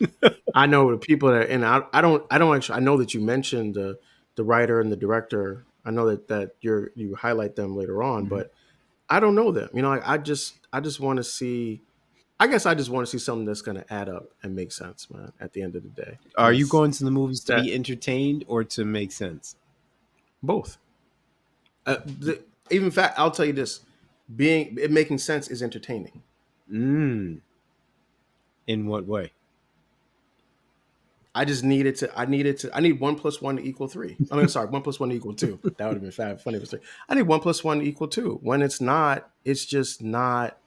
I know the people that, and I don't actually, I know that you mentioned the writer and the director. I know that you highlight them later on, Mhm. but I don't know them. Like I just want to see. I guess I just want to see something that's going to add up and make sense, man. At the end of the day, and Are you that's going to the movies to that be entertained or to make sense? both. Even fact, I'll tell you this: being it making sense is entertaining. Mm, in what way? I just needed to. I need 1 plus 1 to equal 3. I mean, sorry, 1 plus 1 to equal 2. That would have been funny if it was 3. I need 1 plus 1 to equal 2. When it's not, it's just not.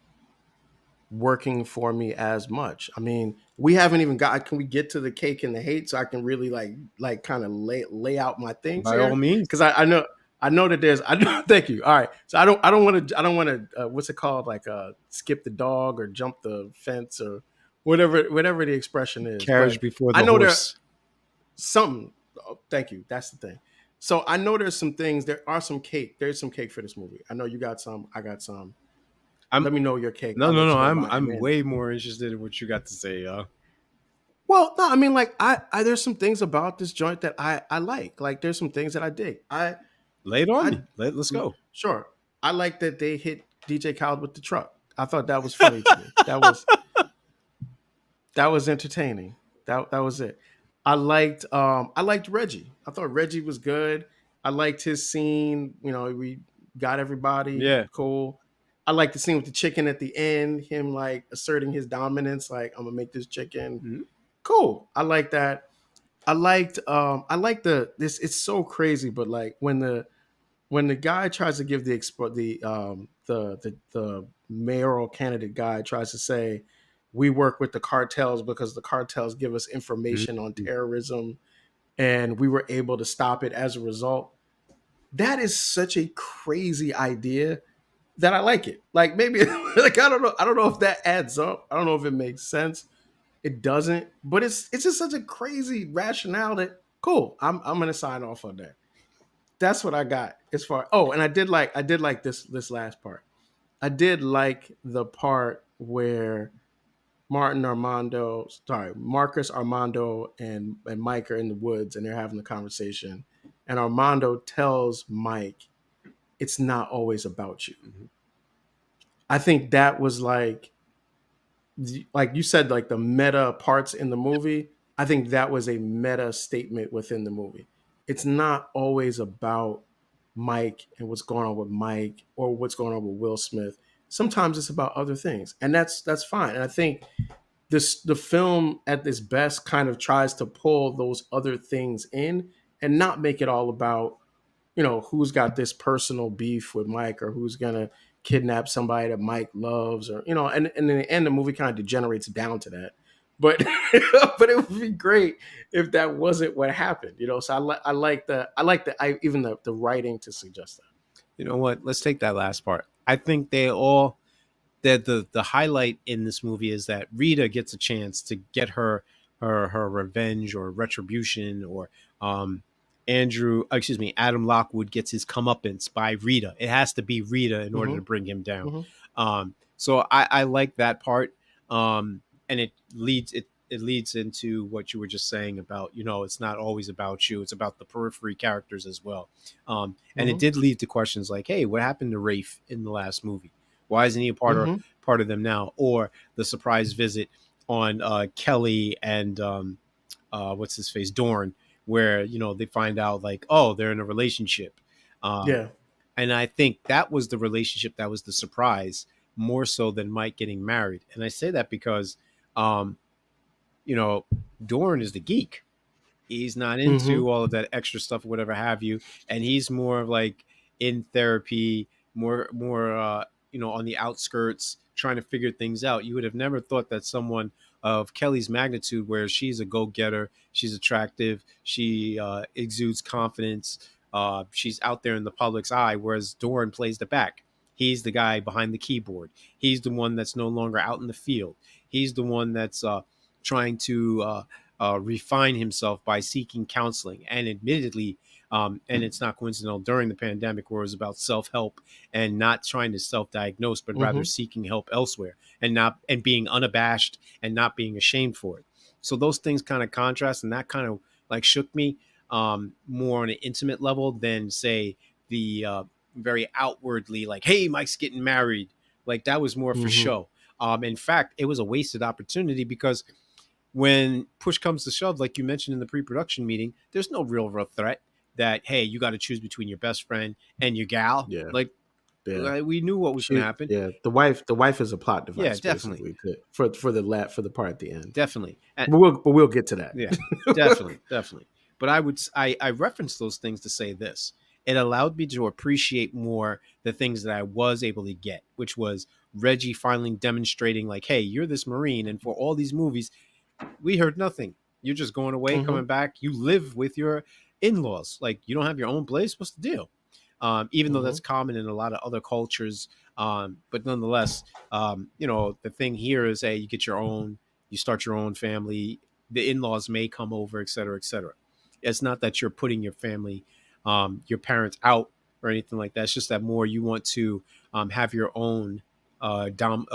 working for me as much. I mean, we haven't even got. Can we get to the cake and the hate so I can really like kind of lay out my things By all here? means. Because I know that there's. I know, thank you. All right, so I don't want to what's it called, like skip the dog or jump the fence or whatever the expression is. Carriage But before I the know there horse. something. Oh, thank you. That's the thing. So I know there's some things. There are some cake. There's some cake for this movie. I know you got some. I got some. I'm Let me know your cake. no, I'll no, let no. you know I'm mine. And I'm then, way more interested in what you got to say. well, no, I mean, like I there's some things about this joint that I like. Like there's some things that I dig. Lay it on I me. Let's go. sure. I like that they hit DJ Khaled with the truck. I thought that was funny to me. That was entertaining. That was it. I liked Reggie. I thought Reggie was good. I liked his scene. We got everybody Yeah. cool. I liked the scene with the chicken at the end, him like asserting his dominance, like I'm gonna make this chicken. Mhm. Cool. I like that. I liked the this it's so crazy, but like when the guy tries to give the mayoral candidate guy tries to say we work with the cartels because the cartels give us information on Mhm. terrorism and we were able to stop it as a result. That is such a crazy idea that I like it. Like maybe like I don't know if that adds up. I don't know if it makes sense. It doesn't, but it's just such a crazy rationale that cool. I'm gonna sign off on that. That's what I got as far. Oh, and I did like this last part. I did like the part where Marcus Armando and Mike are in the woods and they're having a conversation, and Armando tells Mike, "It's not always about you." Mhm. I think that was like you said, like the meta parts in the movie. I think that was a meta statement within the movie. It's not always about Mike and what's going on with Mike or what's going on with Will Smith. Sometimes it's about other things, and that's fine. And I think the film at its best kind of tries to pull those other things in and not make it all about who's got this personal beef with Mike or who's gonna kidnap somebody that Mike loves or and in the end the movie kind of degenerates down to that. But but it would be great if that wasn't what happened. So I even the writing to suggest that. You know what? Let's take that last part. I think they all that the highlight in this movie is that Rita gets a chance to get her revenge or retribution, or Adam Lockwood gets his comeuppance by Rita. It has to be Rita in order to Mm-hmm. bring him down. Mm-hmm. So I like that part, and it leads into what you were just saying about, it's not always about you, it's about the periphery characters as well. And it Mm-hmm. did lead to questions like, hey, what happened to Rafe in the last movie? Why isn't he a Mm-hmm. part of them now? Or the surprise visit on Kelly and what's his face, Dorn, where they find out like, oh, they're in a relationship. Um, Yeah. and I think that was the relationship that was the surprise, more so than Mike getting married. And I say that because, um, you know, Dorn is the geek. He's not Mm-hmm. into all of that extra stuff, whatever have you, and he's more of like in therapy, more on the outskirts, trying to figure things out. You would have never thought that someone of Kelly's magnitude, where she's a go-getter, she's attractive, she exudes confidence, she's out there in the public's eye, whereas Doran plays the back. He's the guy behind the keyboard. He's the one that's no longer out in the field. He's the one that's trying to refine himself by seeking counseling. And admittedly, and it's not coincidental, during the pandemic, where it was about self-help and not trying to self-diagnose, but rather Mm-hmm. seeking help elsewhere, and being unabashed and not being ashamed for it. So those things kind of contrast, and that kind of like shook me, more on an intimate level than say the very outwardly like, hey, Mike's getting married. Like that was more for Mm-hmm. show. In fact, it was a wasted opportunity because when push comes to shove, like you mentioned in the pre-production meeting, there's no real threat that, hey, you got to choose between your best friend and your gal. Yeah. Like Yeah. we knew what was going to happen. Yeah, the wife is a plot Yeah, device definitely, basically for the part at the end. definitely. But we'll get to that. Yeah, definitely. But I reference those things to say this. It allowed me to appreciate more the things that I was able to get, which was Reggie finally demonstrating like, hey, you're this Marine, and for all these movies, we heard nothing. You're just going away, coming Mhm. back. You live with your in-laws. Like you don't have your own place. What's the deal? Even though that's Mhm. common in a lot of other cultures, but nonetheless, the thing here is, hey, you get your own, you start your own family. The in-laws may come over, et cetera, et cetera. It's not that you're putting your family, your parents out or anything like that. It's just that more you want to have your own dom,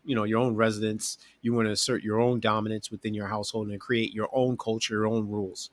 your own residence. You want to assert your own dominance within your household and create your own culture, your own rules.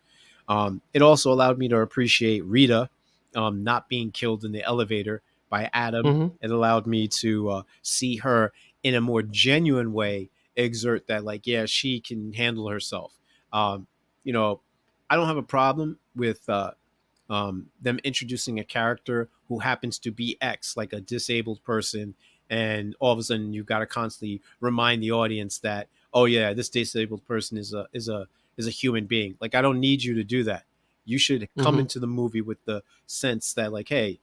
It also allowed me to appreciate Rita not being killed in the elevator by Adam. Mhm. It allowed me to see her in a more genuine way exert that, like, yeah, she can handle herself. Um, you know, I don't have a problem with them introducing a character who happens to be X, like a disabled person, and all of a sudden you've got to constantly remind the audience that, oh yeah, this disabled person is a human being. Like I don't need you to do that. You should come Mhm. into the movie with the sense that like, hey,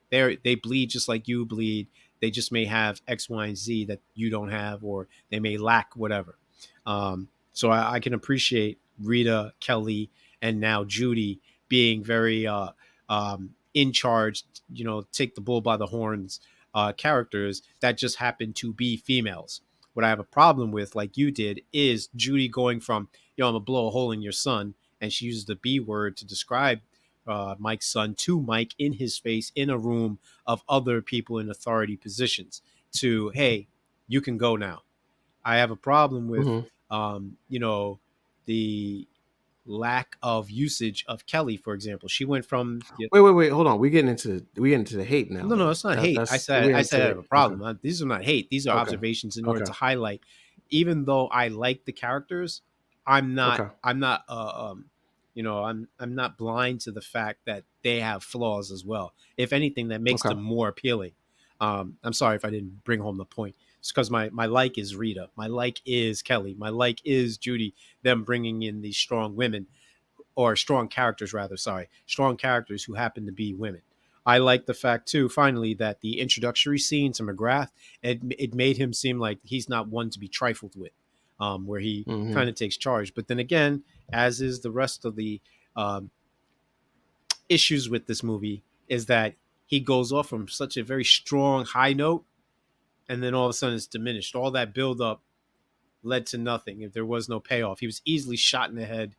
they bleed just like you bleed. They just may have X, Y, and Z that you don't have, or they may lack whatever. So I can appreciate Rita, Kelly, and now Judy being very in charge. Take the bull by the horns. Characters that just happen to be females. What I have a problem with, like you did, is Judy going from, I'm gonna blow a hole in your son, and she uses the B word to describe Mike's son to Mike in his face in a room of other people in authority positions to, hey, you can go now. I have a problem with, Mhm. the lack of usage of Kelly, for example. She went from, yeah, Wait, wait, wait. Hold on. We getting into the hate now, no, though. it's not That hate. I that's said we I into said I the have a okay. problem. These are not hate. These are Okay. observations in order Okay. to highlight. Even though I like the characters, I'm not. Okay. I'm not. I'm not blind to the fact that they have flaws as well. If anything, that makes Okay. them more appealing. I'm sorry if I didn't bring home the point. It's because my like is Rita, my like is Kelly, my like is Judy. Them bringing in these strong women, or strong characters rather, sorry, strong characters who happen to be women. I like the fact too, finally, that the introductory scene to McGrath, it made him seem like he's not one to be trifled with, where he kind Mhm. of takes charge. But then again, as is the rest of the um, issues with this movie, is that he goes off from such a very strong high note, and then all of a sudden it's diminished. All that build up led to nothing. If there was no payoff, he was easily shot in the head.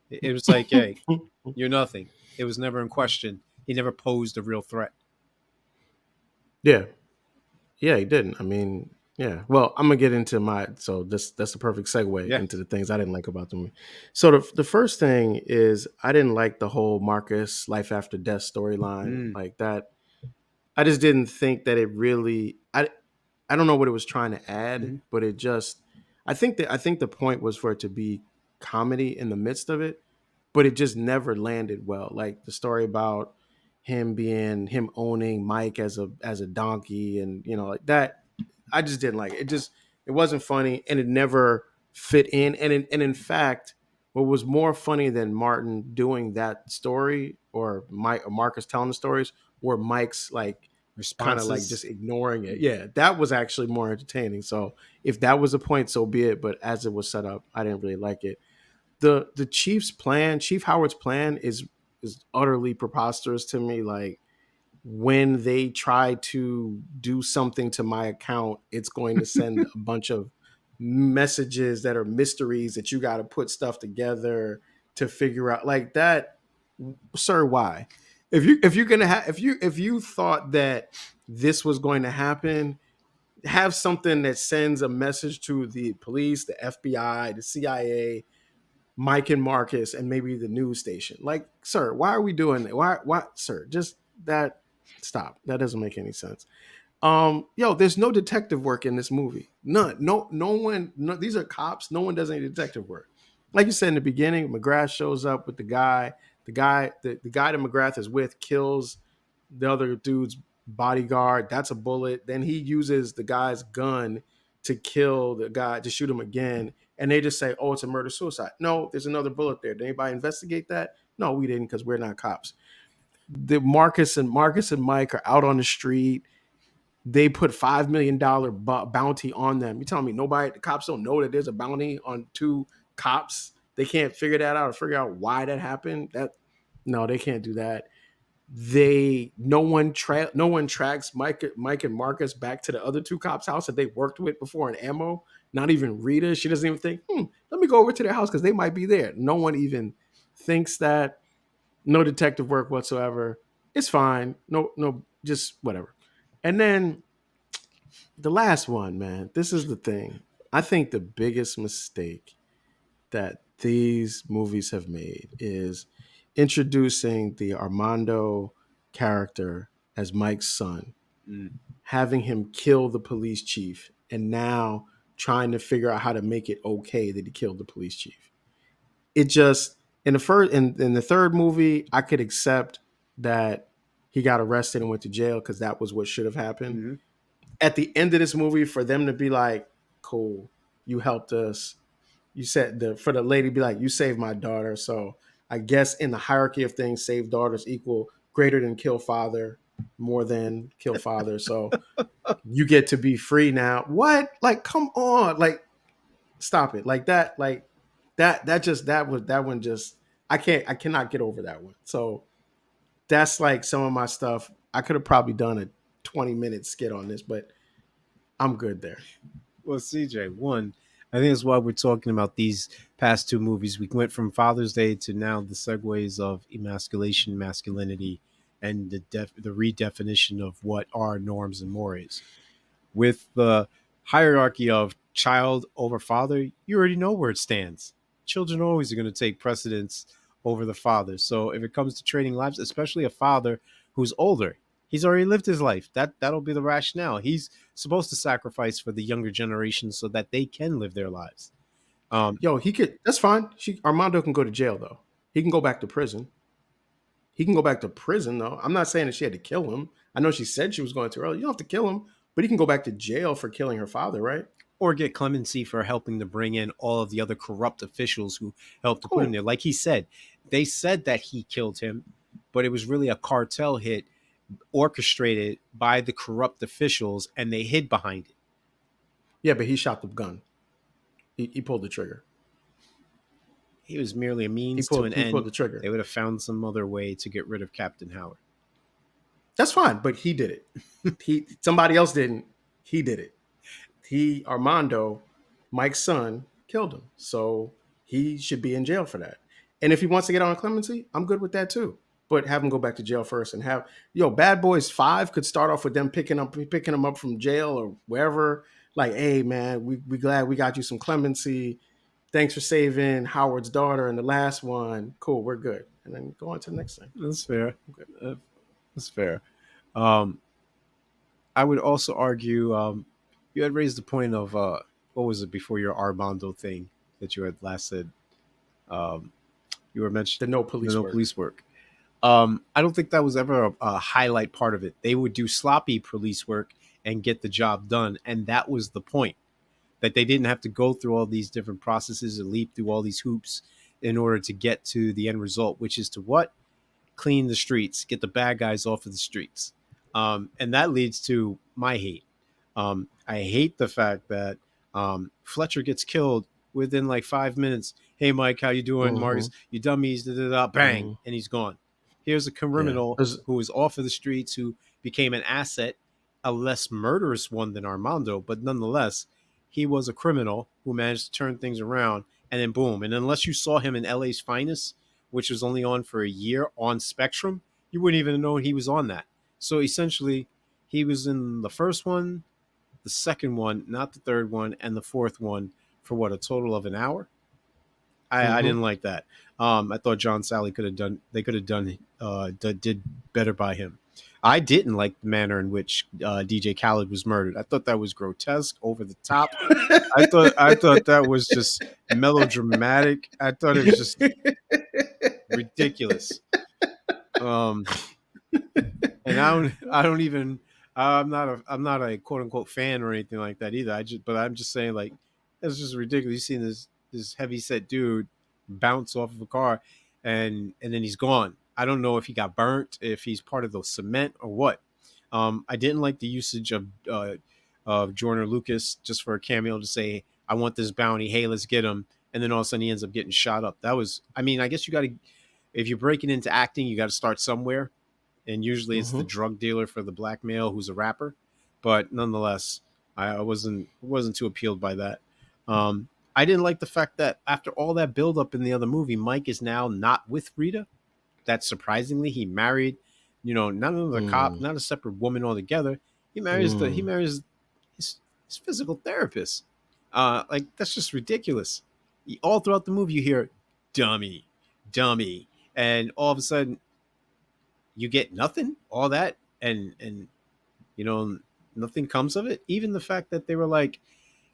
It was like, hey, you're nothing. It was never in question. He never posed a real threat. Yeah. Yeah, he didn't. I mean, yeah. Well, I'm gonna get into my so that's the perfect segue Yeah. into the things I didn't like about the movie. So the first thing is I didn't like the whole Marcus life after death storyline Mm. like that. I just didn't think that it really. I don't know what it was trying to add, Hmm. but it just. I think the point was for it to be comedy in the midst of it, but it just never landed well. Like the story about him owning Mike as a donkey, and like that. I just didn't like it. It wasn't funny, and it never fit in. And in fact, what was more funny than Martin doing that story, or Mike or Marcus telling the stories, were Mike's like kind of like just Responses. ignoring it. Yeah, that was actually more entertaining. So if that was the point, so be it. But as it was set up, I didn't really like it. The Chief Howard's plan is utterly preposterous to me. Like when they try to do something to my account, it's going to send a bunch of messages that are mysteries that you got to put stuff together to figure out like that. Sir, why? If you're gonna have if you thought that this was going to happen, have something that sends a message to the police, the FBI, the CIA, Mike and Marcus, and maybe the news station. Like, sir, why are we doing that? Why, sir? Just that. Stop. That doesn't make any sense. There's no detective work in this movie. None. No one. No, these are cops. No one does any detective work. Like you said in the beginning, McGrath shows up with the guy. The guy that McGrath is with kills the other dude's bodyguard. That's a bullet. Then he uses the guy's gun to kill the guy, to shoot him again. And they just say, "Oh, it's a murder suicide." No, there's another bullet there. Did anybody investigate that? No, we didn't, because we're not cops. The Marcus and Mike are out on the street. They put $5 million bounty on them. You telling me nobody, the cops don't know that there's a bounty on two cops? They can't figure that out or figure out why that happened. That no, they can't do that. They no one tracks Mike and Marcus back to the other two cops' house that they worked with before in ammo. Not even Rita. She doesn't even think, let me go over to their house because they might be there. No one even thinks that. No detective work whatsoever. It's fine. No, just whatever. And then the last one, man, this is the thing. I think the biggest mistake that these movies have made is introducing the Armando character as Mike's son, Mm. having him kill the police chief, and now trying to figure out how to make it okay that he killed the police chief. It just in the third movie, I could accept that he got arrested and went to jail because that was what should have happened. Mm-hmm. At the end of this movie, for them to be like, "Cool, you helped us," you said for the lady to be like, "You saved my daughter," so I guess in the hierarchy of things, save daughters equal greater than kill father, more than kill father. So you get to be free now. What? Like, come on, like stop it, like that, that one just I cannot get over that one. So that's like some of my stuff. I could have probably done a 20-minute skit on this, but I'm good there. Well, CJ, one, I think that's why we're talking about these past two movies. We went from Father's Day to now the segues of emasculation, masculinity, and the redefinition of what are norms and mores. With the hierarchy of child over father, you already know where it stands. Children always are going to take precedence over the father. So if it comes to trading lives, especially a father who's older, he's already lived his life. That'll be the rationale. He's supposed to sacrifice for the younger generation so that they can live their lives. Um, Yo, he could. That's fine. Armando can go to jail though. He can go back to prison. He can go back to prison though. I'm not saying that she had to kill him. I know she said she was going to early. You don't have to kill him, but he can go back to jail for killing her father, right? or get clemency for helping to bring in all of the other corrupt officials who helped to put him Cool. there. Like he said, they said that he killed him, but it was really a cartel hit orchestrated by the corrupt officials, and they hid behind it. Yeah, but he shot the gun. He pulled the trigger. He was merely a He means to pulled an he pulled end. the trigger. They would have found some other way to get rid of Captain Howard. That's fine, but he did it. He Somebody else didn't. He did it. He Armando, Mike's son, killed him. So he should be in jail for that. And if he wants to get on clemency, I'm good with that too. But have him go back to jail first and have Bad Boys 5 could start off with them picking him up from jail or wherever. Like, hey man, we glad we got you some clemency. Thanks for saving Howard's daughter in the last one. Cool, we're good. And then go on to the next thing. That's fair. Okay. Uh, that's fair. Um, I would also argue you had raised the point of what was it before your Armando thing that you had last said? Um, you were mentioning The no the police no work. police work. I don't think that was ever a highlight part of it. They would do sloppy police work and get the job done, and that was the point. That they didn't have to go through all these different processes and leap through all these hoops in order to get to the end result, which is to what? Clean the streets, get the bad guys off of the streets. And that leads to my hate. I hate the fact that Fletcher gets killed within like 5 minutes. Hey, Mike, how you doing? Mm-hmm. Marcus, you dummies, da, da, da, bang, Mm-hmm. and he's gone. Here's a Yeah. criminal who was off of the streets, who became an asset, a less murderous one than Armando, but nonetheless, he was a criminal who managed to turn things around, and then boom. And unless you saw him in LA's Finest, which was only on for a year on Spectrum, you wouldn't even know he was on that. So essentially, he was in the first one, the second one, not the third one, and the fourth one for what, a total of an hour. I Mm-hmm. didn't like that. I thought John Sally could have done. They could have done did better by him. I didn't like the manner in which DJ Khaled was murdered. I thought that was grotesque, over the top. I thought that was just melodramatic. I thought it was just ridiculous. Um, and I don't even I'm not a quote unquote fan or anything like that either. But I'm just saying, like, it's just ridiculous. You seen this heavy set dude bounce off of a car, and then he's gone. I don't know if he got burnt, if he's part of the cement or what. I didn't like the usage of Jordan Lucas just for a cameo to say, "I want this bounty. Hey, let's get him." And then all of a sudden he ends up getting shot up. That was, I mean, I guess you got to, if you're breaking into acting, you got to start somewhere. And usually it's the Mm-hmm. drug dealer for the black male who's a rapper. But nonetheless, I wasn't too appealed by that. I didn't like the fact that after all that buildup in the other movie, Mike is now not with Rita. That surprisingly, he married, not another cop, Mm, not a separate woman altogether. He mm. marries his, his physical therapist. Like that's just ridiculous. All throughout the movie, you hear "dummy, dummy," and all of a sudden you get nothing. All that, and you know nothing comes of it. Even the fact that they were like,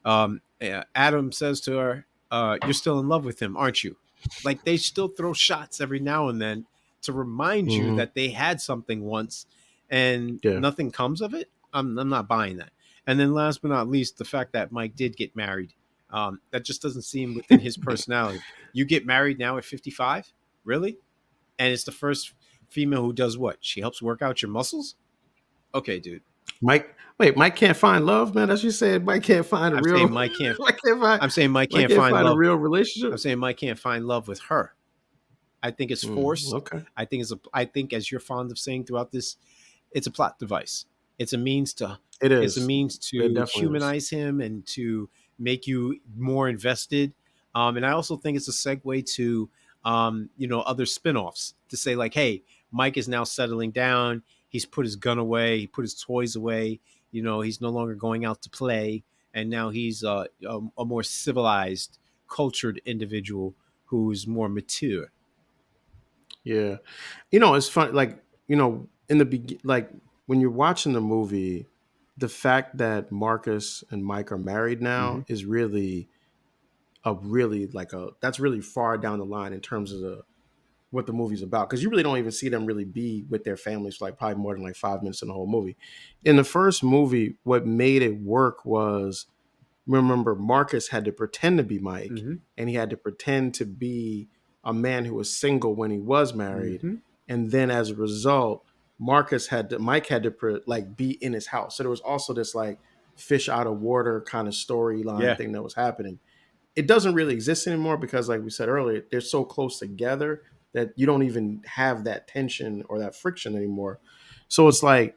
Adam says to her, "You're still in love with him, aren't you?" Like they still throw shots every now and then to remind you Mm-hmm. that they had something once, and Yeah. nothing comes of it. I'm not buying that. And then last but not least, the fact that Mike did get married, that just doesn't seem within his personality. You get married now at 55, really? And it's the first female who does what? She helps work out your muscles. Okay, dude. Mike, wait, Mike can't find love, man. That's what you said. Mike can't find a I'm saying real. Mike can't. Mike can't find. I'm saying Mike Mike can't can't find find a love. real I'm relationship. saying Mike can't find love with her. I think it's forced. Okay, I think, as you're fond of saying throughout this, it's a plot device. It's a means to it it's a is. means It to definitely is. humanize him and to make you more invested. And I also think it's a segue to other spin-offs to say like, hey, Mike is now settling down. He's put his gun away. He put his toys away. He's no longer going out to play, and now he's a more civilized, cultured individual who's more mature. Yeah, it's fun. Like in the like when you're watching the movie, the fact that Marcus and Mike are married now Mm-hmm. is really a really like a that's really far down the line in terms of the what the movie's about because you really don't even see them really be with their families for like probably more than like 5 minutes in the whole movie. In the first movie, what made it work was remember Marcus had to pretend to be Mike Mm-hmm. and he had to pretend to be a man who was single when he was married, Mm-hmm. and then as a result, Mike had to like be in his house. So there was also this like fish out of water kind of storyline Yeah. thing that was happening. It doesn't really exist anymore because like we said earlier, they're so close together that you don't even have that tension or that friction anymore. So it's like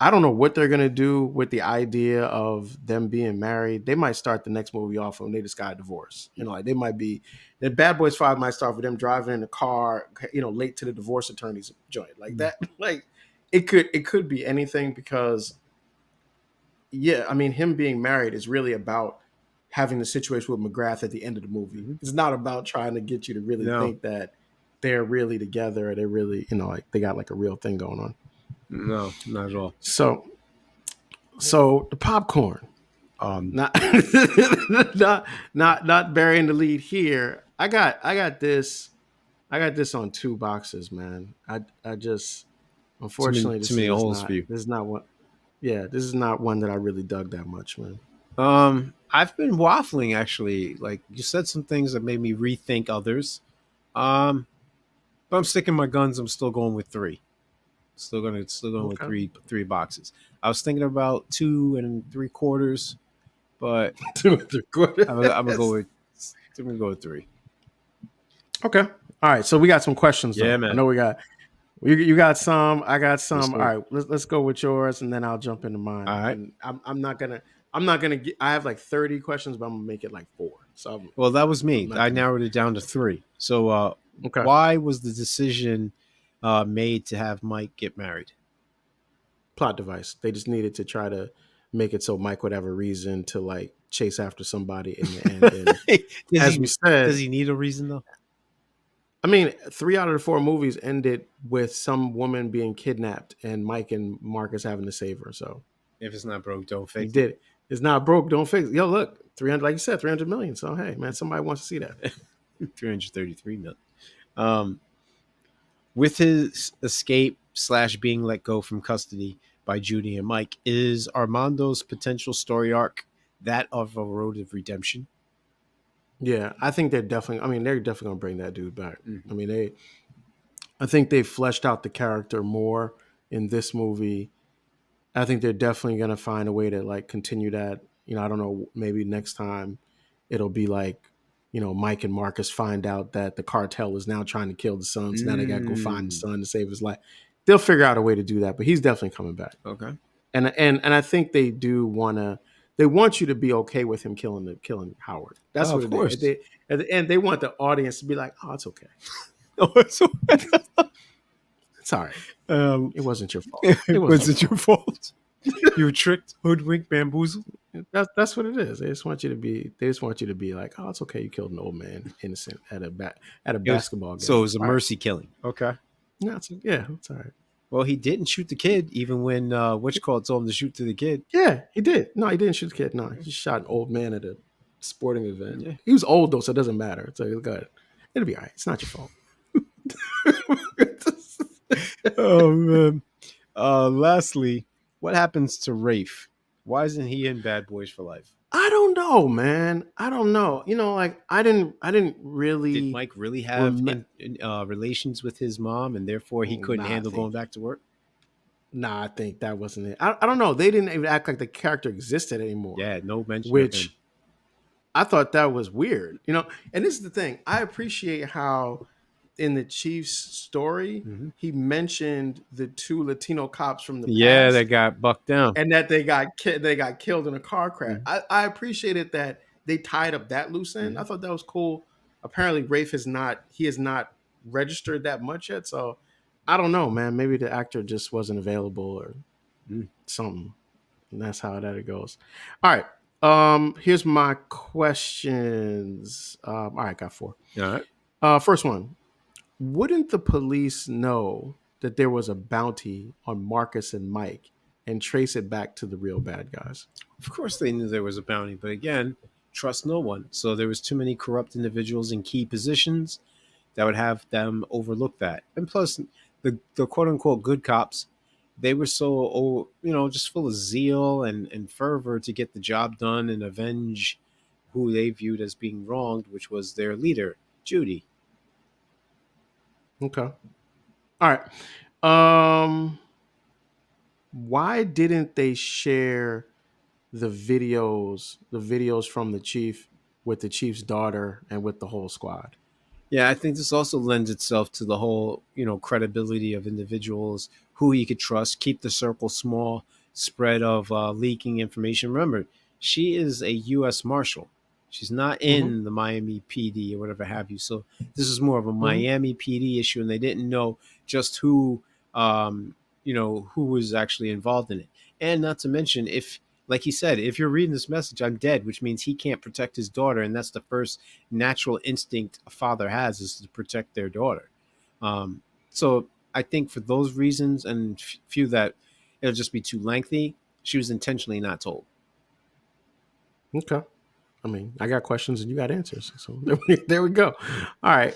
I don't know what they're gonna do with the idea of them being married. They might start the next movie off when they just got a divorce. Like they might be the Bad Boys 5 might start with them driving in the car, late to the divorce attorney's joint. Like that. Like it could be anything because yeah, I mean, him being married is really about having the situation with McGrath at the end of the movie. Mm-hmm. It's not about trying to get you to really No, think that they're really together or they're really, like they got like a real thing going on. no, not at all. So, so the popcorn, Um, not, not burying the lead here. I got this on two boxes, man. I just, unfortunately, too many holes for you. this is not what, yeah, this is not one that I really dug that much, man. I've been waffling actually. Like you said some things that made me rethink others. Um, but I'm sticking my guns. I'm still going with three. Still going with Okay. three boxes. I was thinking about 2 3/4, but Two and three I'm gonna go quarters. with three. Okay. All right. So we got some questions Yeah, though. I man. know you got some. I got Yes, some. All sir. right. Let's go with yours, and then I'll jump into All mine. right. And I'm not gonna get. I have like 30 questions, but I'm gonna make it like four. So Well, that was I'm me. not I gonna. narrowed it down to three. So, Okay. why was the decision made to have Mike get married? Plot device. They just needed to try to make it so Mike would have a reason to like chase after somebody in the end. And does as we he said, does he need a reason though? I mean, 3 out of the 4 movies ended with some woman being kidnapped and Mike and Marcus having to save her. So If it's not broke, don't he fix it. did it. It's not broke. Don't fix it. Yo, look, 300, like you said, 300 million. So, hey, man, somebody wants to see that. 333 million. Um, with his escape slash being let go from custody by Judy and Mike, is Armando's potential story arc that of a road of redemption? Yeah, I think they're definitely going to bring that dude back. Mm-hmm. I mean, I think they fleshed out the character more in this movie I think they're definitely going to find a way to like continue that. I don't know, maybe next time it'll be like, Mike and Marcus find out that the cartel is now trying to kill the son. So now they got to go find the Mm, son to save his life. They'll figure out a way to do that, but he's definitely coming back. okay. And I think they do want to. They want you to be okay with him killing Howard. That's Oh, what of it is. course. At the end, they want the audience to be like, "Oh, it's okay. Oh, so, It's all right. um, It wasn't your fault. It wasn't was your it your fault." fault? You were tricked, hoodwinked, bamboozled. That's what it is. They just want you to be. They just want you to be like, "Oh, it's okay. You killed an old man, innocent at a It was basketball so it game. was a All right. mercy killing. Okay. No, yeah, it's all right. Well, he didn't shoot the kid, even when told him to shoot to the kid. Yeah, he did. No, he didn't shoot the kid. No, he just shot an old man at a sporting event. Yeah. He was old though, so it doesn't matter. So go ahead. It'll be all right. It's not your fault. Oh man. Lastly, what happens to Rafe? Why isn't he in Bad Boys for Life? I don't know, man. I don't know. Like I didn't Did really Mike really have remember. relations with his mom, and therefore he couldn't Nah, I handle going think. back to work? Nah, I think that wasn't it. I don't know. They didn't even act like the character existed anymore, Yeah, no mention of him. which I thought that was weird. And this is the thing. I appreciate how in the Chief's story Hmm. he mentioned the two Latino cops from the Yeah, they past got bucked down. and that they got killed in a car crash. Hmm. I appreciated that they tied up that loose end. I Hmm. thought that was cool. Apparently, Rafe has not registered that much yet. So I don't know, man. Maybe the actor just wasn't available or Mm. something. And that's how that goes. All right. Here's my questions. All right, got four. All right. First one. Wouldn't the police know that there was a bounty on Marcus and Mike and trace it back to the real bad guys? Of course, they knew there was a bounty, but again, trust no one. So there was too many corrupt individuals in key positions that would have them overlook that. And plus, the quote unquote good cops, they were so just full of zeal and fervor to get the job done and avenge who they viewed as being wronged, which was their leader, Judy. Okay. All right. Um, why didn't they share the videos from the chief with the chief's daughter and with the whole squad? Yeah, I think this also lends itself to the whole, credibility of individuals, who you could trust, keep the circle small, spread of leaking information. Remember, she is a U.S. Marshal. She's not Mm-hmm. in the Miami PD or whatever have you. So this is more of a Mm-hmm. Miami PD issue, and they didn't know just um, who was actually involved in it. And not to mention, if, like he said, if you're reading this message, I'm dead, which means he can't protect his daughter, and that's the first natural instinct a father has, is to protect their daughter. So I think for those reasons and few that it'll just be too lengthy, she was intentionally not told. Okay. I mean, I got questions and you got answers. So there we go. All right.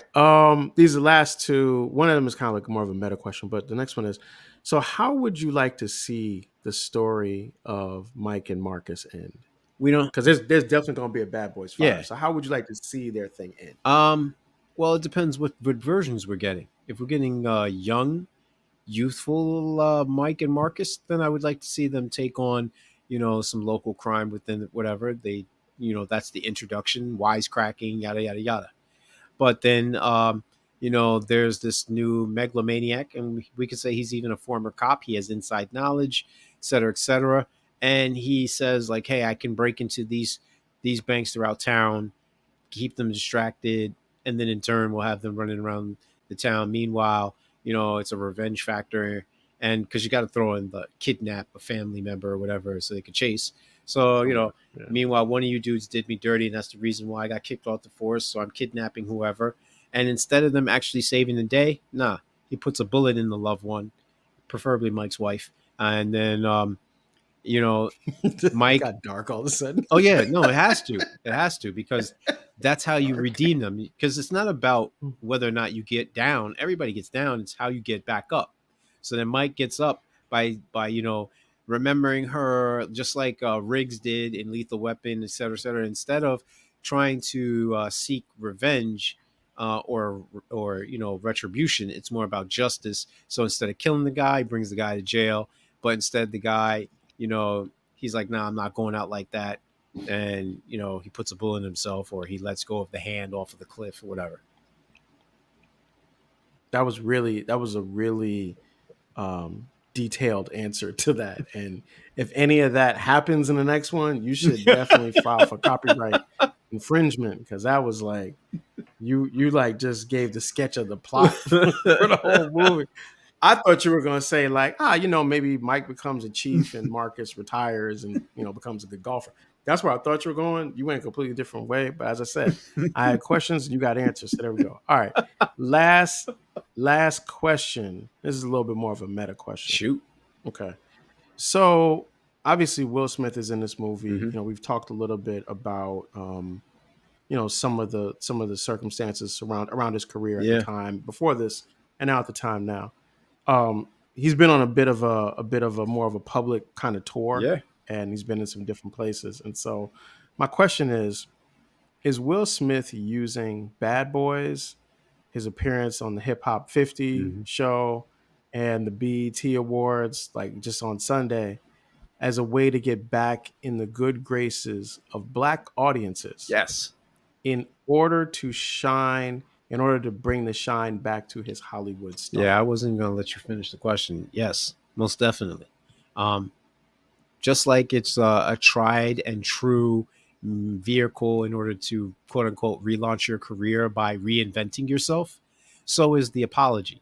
These are the last two. One of them is kind of like more of a meta question, but the next one is, so how would you like to see the story of Mike and Marcus end? We don't. Because there's definitely going to be a Bad Boys 5. Yeah. So how would you like to see their thing end? Well, it depends what versions we're getting. If we're getting young, youthful Mike and Marcus, then I would like to see them take on, some local crime within whatever they, that's the introduction, wisecracking, yada yada yada. But then, there's this new megalomaniac, and we could say he's even a former cop. He has inside knowledge, et cetera, et cetera. And he says like, "Hey, I can break into these banks throughout town, keep them distracted, and then in turn we'll have them running around the town. Meanwhile, it's a revenge factor, and because you got to throw in the kidnap a family member or whatever so they could chase. So, Oh, yeah. meanwhile, one of you dudes did me dirty, and that's the reason why I got kicked off the force. So I'm kidnapping whoever, and instead of them actually saving the day, nah, he puts a bullet in the loved one, preferably Mike's wife, and then you know It Mike. got dark all of a sudden. Oh yeah, no, it has to. It has to, because that's how you Dark. redeem them. Because it's not about whether or not you get down. Everybody gets down. It's how you get back up. So then Mike gets up by remembering her, just like Riggs did in Lethal Weapon, et cetera, et cetera. Instead of trying to seek revenge or retribution, it's more about justice. So instead of killing the guy, he brings the guy to jail. but instead the guy, he's like, nah, I'm not going out like that. And, he puts a bullet in himself, or he lets go of the hand off of the cliff or whatever. That was a really detailed answer to that. And if any of that happens in the next one, you should definitely file for copyright infringement, because that was like you like just gave the sketch of the plot for the whole movie. I thought you were going to say like, maybe Mike becomes a chief and Marcus retires and becomes a good golfer. That's where I thought you were going. You went a completely different way, but as I said, I had questions and you got answers. So there we go. All right, last question. This is a little bit more of a meta question. Shoot. Okay, so obviously Will Smith is in this movie. Mm-hmm. We've talked a little bit about some of the circumstances around his career at the Yeah. time before this and now at the time now. He's been on a more of a public kind of tour, Yeah. and he's been in some different places. And so my question is Will Smith using Bad Boys, his appearance on the Hip Hop 50 Mm-hmm. show and the BET Awards, like just on Sunday, as a way to get back in the good graces of black audiences Yes. in order to shine, in order to bring the shine back to his Hollywood Yeah, I star? wasn't going to let you finish the question. Yes, most definitely. Um, just like it's a tried and true vehicle in order to quote unquote relaunch your career by reinventing yourself, so is the apology.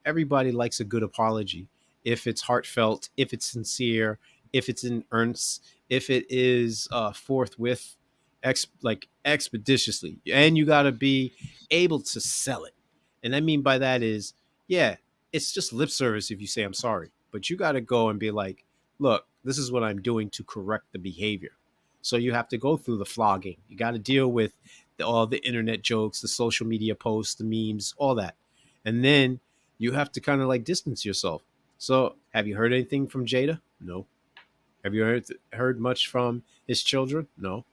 Everybody likes a good apology if it's heartfelt, if it's sincere, if it's in earnest, if it is forthwith, like expeditiously, and you got to be able to sell it. And I mean by that is, yeah, it's just lip service if you say I'm sorry, but you got to go and be like, look, this is what I'm doing to correct the behavior. So you have to go through the flogging. You got to deal with all the internet jokes, the social media posts, the memes, all that. And then you have to kind of like distance yourself. So have you heard anything from Jada? No. Have you heard much from his children? No.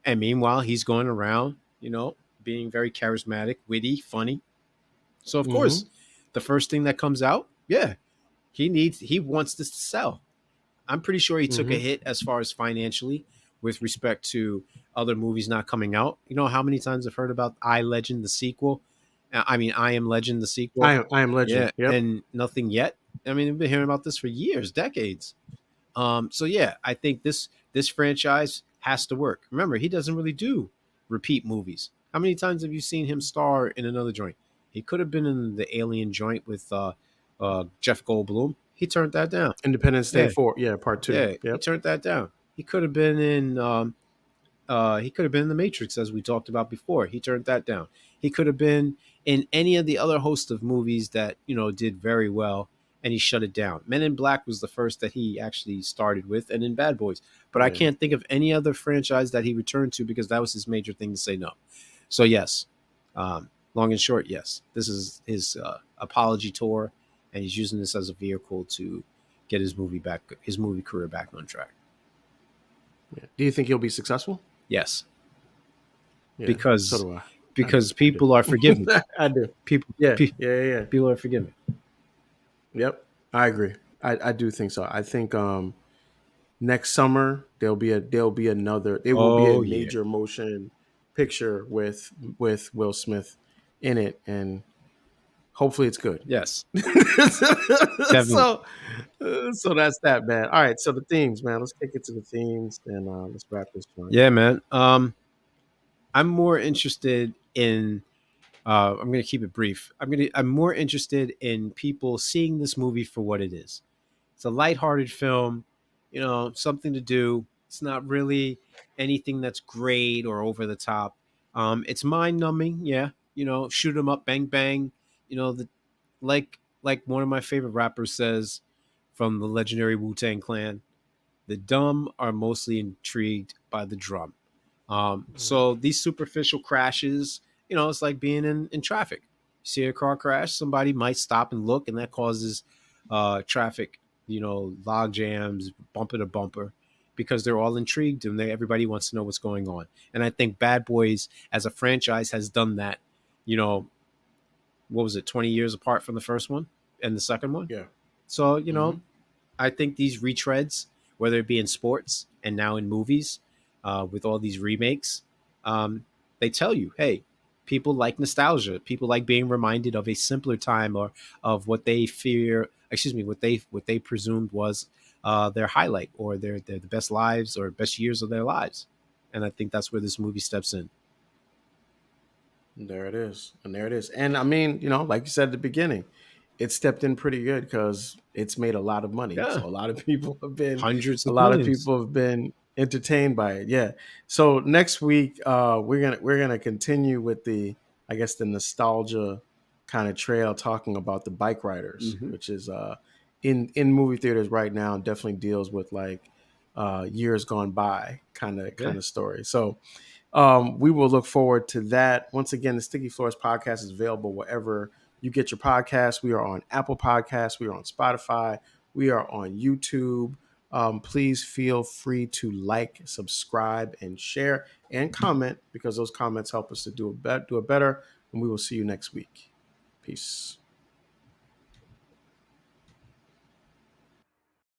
And meanwhile, he's going around, being very charismatic, witty, funny. So of course, Mm-hmm. the first thing that comes out, yeah, he wants this to sell. I'm pretty sure he took a Mm-hmm. hit as far as financially with respect to other movies not coming out. You know how many times I've heard about I Legend the sequel? I mean, I Am Legend the sequel. I am Legend. Yeah, Yep. and nothing yet. I mean, I've been hearing about this for years, decades. So yeah, I think this franchise has to work. Remember, he doesn't really do repeat movies. How many times have you seen him star in another joint? He could have been in the Alien joint with Jeff Goldblum. He turned that down. Independence Day Yeah, 4. Yeah, part 2. yeah, he Yep. turned that down. He could have been in he could have been in the Matrix, as we talked about before. He turned that down. He could have been in any of the other host of movies that did very well, and he shut it down. Men in Black was the first that he actually started with, and in Bad Boys. But I Yeah. can't think of any other franchise that he returned to because that was his major thing to say no. So yes, long and short, yes, this is his apology tour, and he's using this as a vehicle to get his movie career back on track. Yeah. Do you think he'll be successful? Yes, Yeah. So because do I. because I do. people are forgiving. I do. People Yeah. pe- Yeah. Yeah. people are forgiving. Yep. I agree. I do think so. I think next summer there will be a Oh yeah, major motion picture with Will Smith in it, and hopefully it's good. yes, definitely. so so that's that, man. All right, so the themes, man. Let's kick it to the themes and let's wrap this joint. Yeah, man. I'm more interested in. I'm going to keep it brief. I'm more interested in people seeing this movie for what it is. It's a lighthearted film, something to do. It's not really anything that's great or over the top. It's mind numbing, yeah. Shoot 'em up, bang bang. The like one of my favorite rappers says from the legendary Wu Tang Clan, the dumb are mostly intrigued by the drum. Mhm. So these superficial crashes, it's like being in traffic. You see a car crash, somebody might stop and look, and that causes traffic, log jams, bumper to bumper, because they're all intrigued and everybody wants to know what's going on. And I think Bad Boys as a franchise has done that. You know, what was it, 20 years apart from the first one and the second one? Yeah. So, Hmm. I think these retreads, whether it be in sports and now in movies, with all these remakes, um, they tell you, hey, people like nostalgia. People like being reminded of a simpler time, or of what they what they presumed was their highlight, or their the best lives or best years of their lives. And I think that's where this movie steps in. There it is. And there it is. And I mean, like you said at the beginning, it stepped in pretty good because it's made a lot of money. Yeah, So a lot of people have been hundreds a of lot of millions. people have been entertained by it. Yeah. So next week, we're gonna continue with the, I guess, the nostalgia kind of trail, talking about the bike riders, Hmm. which is in movie theaters right now, and definitely deals with like years gone by Yeah, kind of story. So we will look forward to that. Once again, the Sticky Floors podcast is available wherever you get your podcasts. We are on Apple Podcasts. We are on Spotify. We are on YouTube. Please feel free to like, subscribe, and share and comment, because those comments help us to do it better. And we will see you next week. Peace.